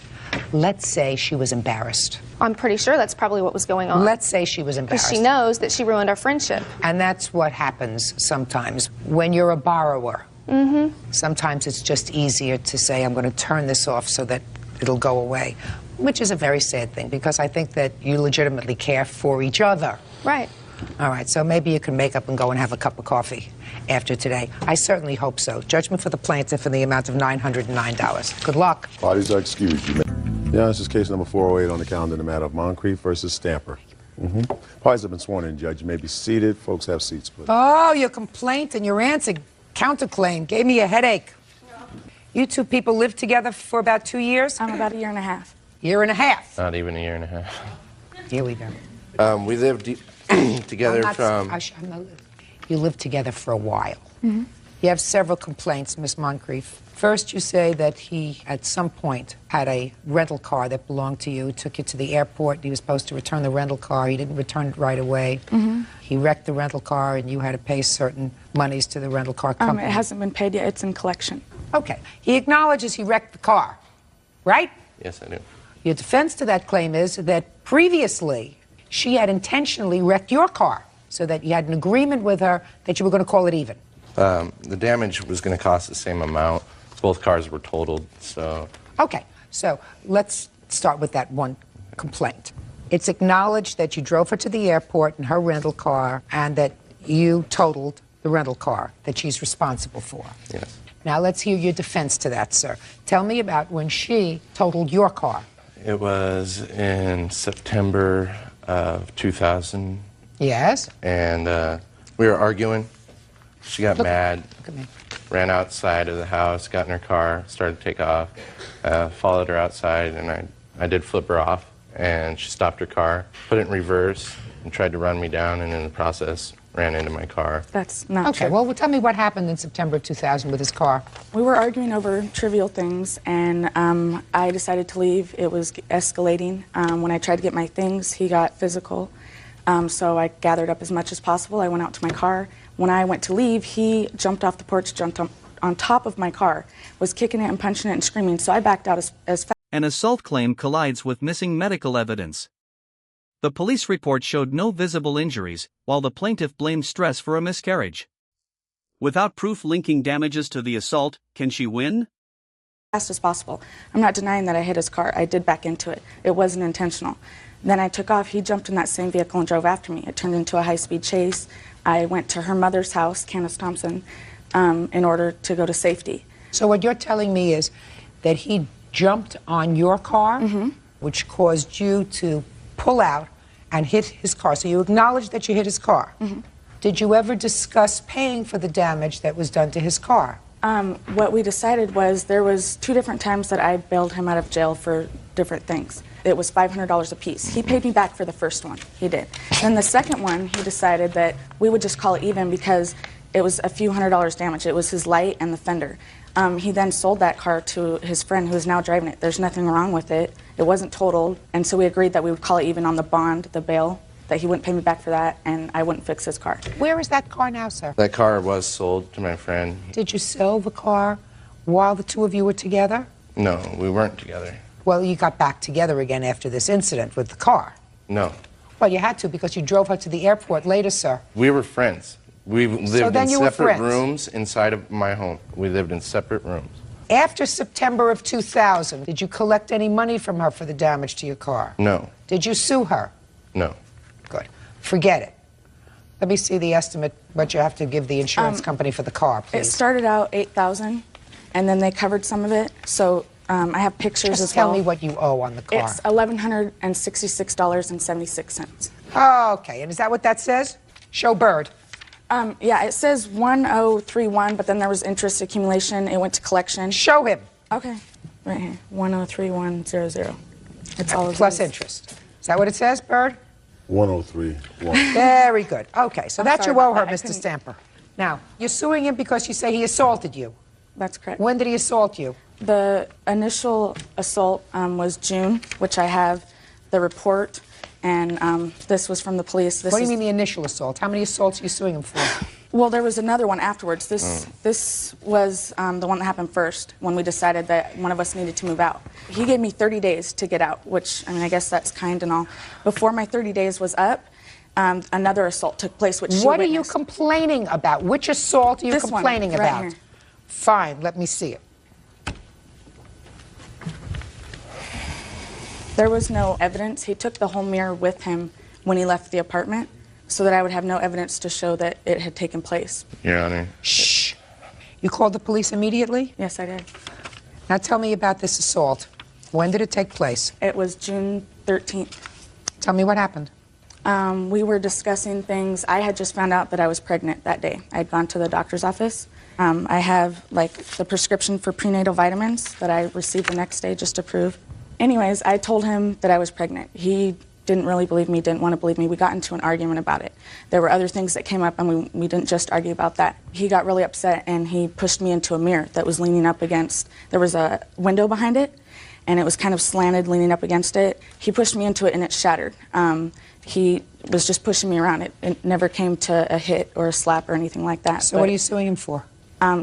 Let's say she was embarrassed. I'm pretty sure that's probably what was going on. Let's say she was embarrassed. Because she knows that she ruined our friendship. And that's what happens sometimes when you're a borrower. Sometimes it's just easier to say, I'm going to turn this off so that it'll go away, which is a very sad thing because I think that you legitimately care for each other. Right. All right, so maybe you can make up and go and have a cup of coffee after today. I certainly hope so. Judgment for the plaintiff in the amount of $909. Good luck. Parties are excused. Yeah, this is case number 408 on the calendar in the matter of Moncrief versus Stamper. Parties have been sworn in, Judge. You may be seated. Folks, have seats, please. Oh, your complaint and your answer, counterclaim, gave me a headache. You two people lived together for about 2 years? About a year and a half. Year and a half. Not even a year and a half. Here we go. We lived together You lived together for a while. You have several complaints, Miss Moncrief. First, you say that he, at some point, had a rental car that belonged to you, took you to the airport. He was supposed to return the rental car. He didn't return it right away. He wrecked the rental car, and you had to pay certain monies to the rental car company. It hasn't been paid yet. It's in collection. Okay. He acknowledges he wrecked the car, right? Yes, I do. Your defense to that claim is that previously she had intentionally wrecked your car so that you had an agreement with her that you were going to call it even. The damage was going to cost the same amount. Both cars were totaled, so... Okay, so let's start with that one complaint. It's acknowledged that you drove her to the airport in her rental car and that you totaled the rental car that she's responsible for. Yes. Now let's hear your defense to that, sir. Tell me about when she totaled your car. It was in September of 2000. Yes? And we were arguing. She got mad. Look at me. Ran outside of the house, got in her car, started to take off, followed her outside, and I did flip her off, and she stopped her car, put it in reverse, and tried to run me down, and in the process, ran into my car. That's not true. Well, tell me what happened in September 2000 with his car. We were arguing over trivial things, and I decided to leave. It was escalating. When I tried to get my things, he got physical. So I gathered up as much as possible. I went out to my car. When I went to leave, he jumped off the porch, jumped on top of my car, was kicking it and punching it and screaming, so I backed out as fast. An assault claim collides with missing medical evidence. The police report showed no visible injuries, while the plaintiff blamed stress for a miscarriage. Without proof linking damages to the assault, can she win? Fast as possible. I'm not denying that I hit his car. I did back into it. It wasn't intentional. Then I took off. He jumped in that same vehicle and drove after me. It turned into a high-speed chase. I went to her mother's house, Candace Thompson, in order to go to safety. So what you're telling me is that he jumped on your car, which caused you to pull out and hit his car. So you acknowledge that you hit his car. Did you ever discuss paying for the damage that was done to his car? What we decided was there was 2 different times that I bailed him out of jail for different things. It was $500 a piece. He paid me back for the first one. He did. Then the second one, he decided that we would just call it even because it was a few $100s damage. It was his light and the fender. He then sold that car to his friend who is now driving it. There's nothing wrong with it. It wasn't totaled. And so we agreed that we would call it even on the bond, the bail, that he wouldn't pay me back for that and I wouldn't fix his car. Where is that car now, sir? That car was sold to my friend. Did you sell the car while the two of you were together? No, we weren't together. Well, you got back together again after this incident with the car. No. Well, you had to because you drove her to the airport later, sir. We were friends. We lived in separate friends. rooms inside of my home. We lived in separate rooms. After September of 2000, did you collect any money from her for the damage to your car? No. Did you sue her? No. Good. Forget it. Let me see the estimate, what you have to give the insurance company for the car, please. It started out $8,000, and then they covered some of it. So I have pictures Just as well. tell me what you owe on the car. It's $1,166.76. Oh, okay. And is that what that says? Show Bird. Yeah, it says 1031, but then there was interest accumulation. It went to collection. Show him. Okay. Right here. 103100. It's all of Plus these. interest. Is that what it says, Bird? 103.1. Very good. Okay, so I'm that sorry you owe about her, that. Mr. Stamper. Now, you're suing him because you say he assaulted you. That's correct. When did he assault you? The initial assault was June, which I have the report, and this was from the police. What do you mean the initial assault? How many assaults are you suing him for? Well, there was another one afterwards. This was the one that happened first when we decided that one of us needed to move out. He gave me 30 days to get out, which, I mean, I guess that's kind and all. Before my 30 days was up, another assault took place, which she What are witnessed. you complaining about? Which assault are you This one, complaining right about? here. Fine, let me see it. There was no evidence. He took the whole mirror with him when he left the apartment so that I would have no evidence to show that it had taken place. Your Honor. Shh. You called the police immediately? Yes, I did. Now tell me about this assault. When did it take place? It was June 13th. Tell me what happened. We were discussing things. I had just found out that I was pregnant that day. I had gone to the doctor's office. I have, like, the prescription for prenatal vitamins that I received the next day just to prove. Anyways, I told him that I was pregnant. He didn't really believe me, didn't want to believe me. We got into an argument about it. There were other things that came up, and we didn't just argue about that. He got really upset, and he pushed me into a mirror that was leaning up against, there was a window behind it, and it was kind of slanted, leaning up against it. He pushed me into it, and it shattered. He was just pushing me around. It never came to a hit or a slap or anything like that. So what are you suing him for?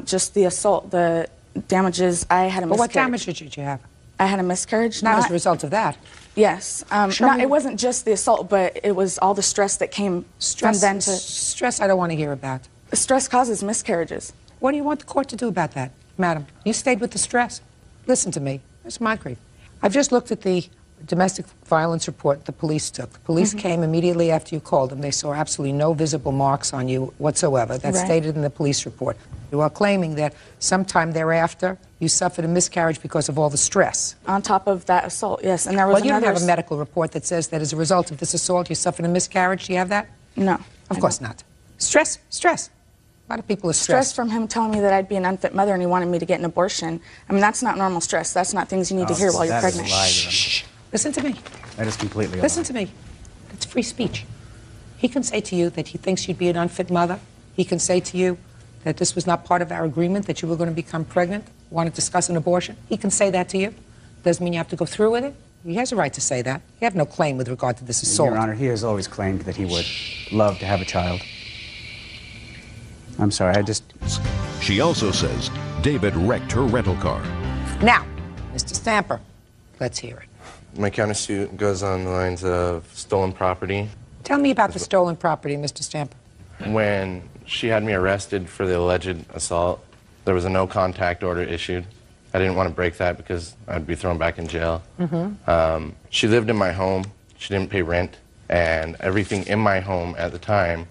Just the assault, the damages. I had a miscarriage. But what damages did you have? I had a miscarriage. Not as a result of that. Yes. It wasn't just the assault, but it was all the stress that came from then to... Stress I don't want to hear about. Stress causes miscarriages. What do you want the court to do about that, madam? You stayed with the stress. Listen to me. It's my grief. I've just looked at the domestic violence report the police took. The police came immediately after you called them. They saw absolutely no visible marks on you whatsoever. That's stated in the police report. You are claiming that sometime thereafter you suffered a miscarriage because of all the stress. On top of that assault, yes. And there was Well, you don't have a medical report that says that as a result of this assault you suffered a miscarriage. Do you have that? No. Of course not. Stress? Stress. A lot of people are stressed. Stress from him telling me that I'd be an unfit mother and he wanted me to get an abortion. I mean, that's not normal stress. That's not things you need to hear while you're pregnant. Shh. Listen to me. That is completely a Listen to me. It's free speech. He can say to you that he thinks you'd be an unfit mother. He can say to you that this was not part of our agreement, that you were going to become pregnant, want to discuss an abortion. He can say that to you. Doesn't mean you have to go through with it. He has a right to say that. You have no claim with regard to this assault. Your Honor, he has always claimed that he would love to have a child. I'm sorry, I just... She also says David wrecked her rental car. Now, Mr. Stamper, let's hear it. My countersuit goes on the lines of stolen property. Tell me about the stolen property, Mr. Stamper. When she had me arrested for the alleged assault, there was a no-contact order issued. I didn't want to break that because I'd be thrown back in jail. She lived in my home. She didn't pay rent. And everything in my home at the time,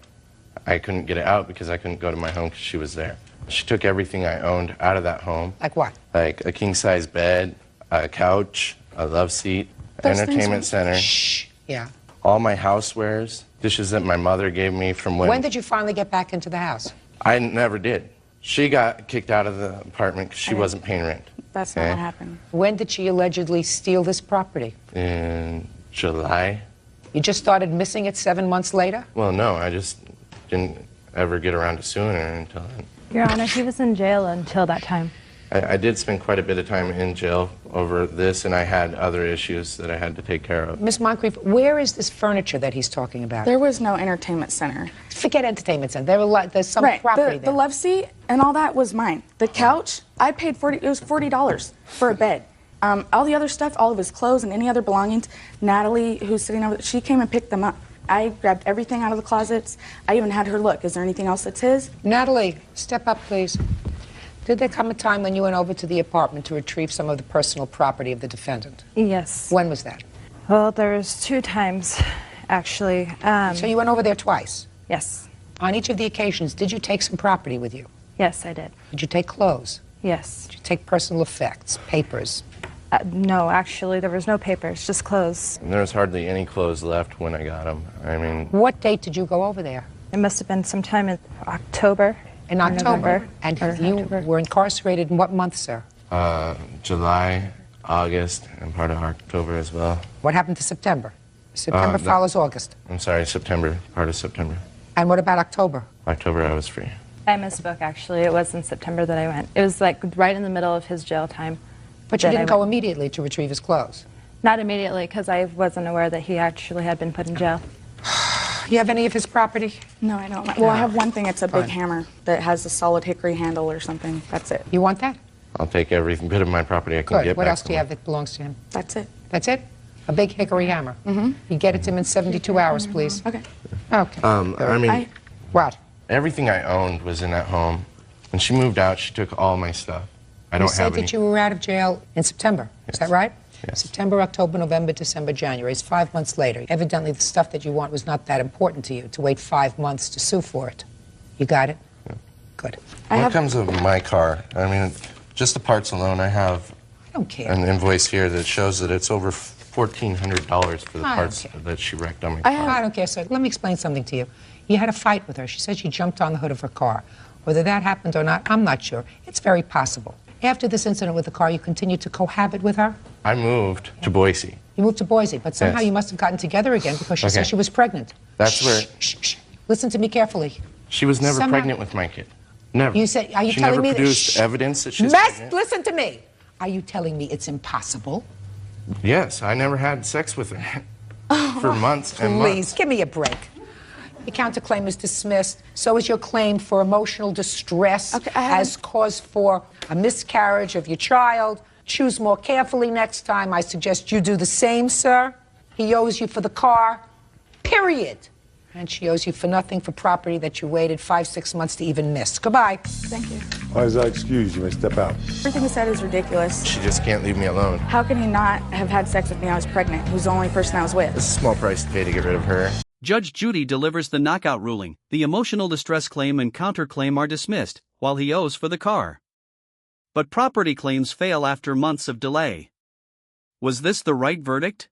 I couldn't get it out because I couldn't go to my home because she was there. She took everything I owned out of that home. Like what? Like a king-size bed, a couch, a love seat, entertainment center. Shh. Yeah. All my housewares, dishes that my mother gave me from When did you finally get back into the house? I never did. She got kicked out of the apartment because she wasn't paying rent. That's not what happened. When did she allegedly steal this property? In July. You just started missing it 7 months later? Well, no, I just didn't ever get around to suing her until then. Your Honor, he was in jail until that time. I did spend quite a bit of time in jail over this, and I had other issues that I had to take care of. Miss Moncrief, where is this furniture that he's talking about? There was no entertainment center. Forget entertainment center. There's some property there. The love seat and all that was mine. The couch, I paid $40 for a bed. All the other stuff, all of his clothes and any other belongings, Natalie, who's sitting over there, she came and picked them up. I grabbed everything out of the closets. I even had her look. Is there anything else that's his? Natalie, step up, please. Did there come a time when you went over to the apartment to retrieve some of the personal property of the defendant? Yes. When was that? Well, there was 2 times, actually. So you went over there twice? Yes. On each of the occasions, did you take some property with you? Yes, I did. Did you take clothes? Yes. Did you take personal effects, papers? No, actually, there was no papers, just clothes. And there was hardly any clothes left when I got them. I mean... What date did you go over there? It must have been sometime in October. In October? November, And you were incarcerated in what month, sir? July, August, and part of October as well. What happened to September? September follows August. I'm sorry, September, part of September. And what about October? October, I was free. I misspoke, actually. It was in September that I went. It was like right in the middle of his jail time. But you didn't go immediately to retrieve his clothes? Not immediately, because I wasn't aware that he actually had been put in jail. You have any of his property? No, I don't. Well, I have one thing. It's a big hammer that has a solid hickory handle or something. That's it. You want that? I'll take every bit of my property I can Good. get What back else from do you him. have that belongs to him? That's it. That's it? A big hickory hammer. Mm-hmm. You get it to him in 72 hours, please. Okay. Okay. I mean, What? everything I owned was in that home. When she moved out, she took all my stuff. I You don't said have any. that you were out of jail in September. Is that right? Yes. September, October, November, December, January. It's 5 months later. Evidently, the stuff that you want was not that important to you to wait 5 months to sue for it. You got it? Yeah. Good. What comes of my car? I mean, just the parts alone, I have I don't care. an invoice here that shows that it's over $1,400 for the I don't parts care. that she wrecked on my car. I don't care, sir. Let me explain something to you. You had a fight with her. She said she jumped on the hood of her car. Whether that happened or not, I'm not sure. It's very possible. After this incident with the car, you continued to cohabit with her? I moved to Boise. You moved to Boise, but somehow Yes. you must have gotten together again because she Okay. said she was pregnant. That's where Listen to me carefully. she was never Somehow- pregnant with my kid. Never. You said, are you she telling never me that? produced evidence that she's Mess, pregnant. listen to me. Are you telling me it's impossible? Yes, I never had sex with her for months and Please, months. give me a break. Your counterclaim is dismissed. So is your claim for emotional distress as cause for a miscarriage of your child. Choose more carefully next time. I suggest you do the same, sir. He owes you for the car, period. And she owes you for nothing for property that you waited 5, 6 months to even miss. Goodbye. Thank you. All right, is that excused? You may step out. Everything he said is ridiculous. She just can't leave me alone. How can he not have had sex with me? I was pregnant. He was the only person I was with. It's a small price to pay to get rid of her. Judge Judy delivers the knockout ruling. The emotional distress claim and counterclaim are dismissed, while he owes for the car. But property claims fail after months of delay. Was this the right verdict?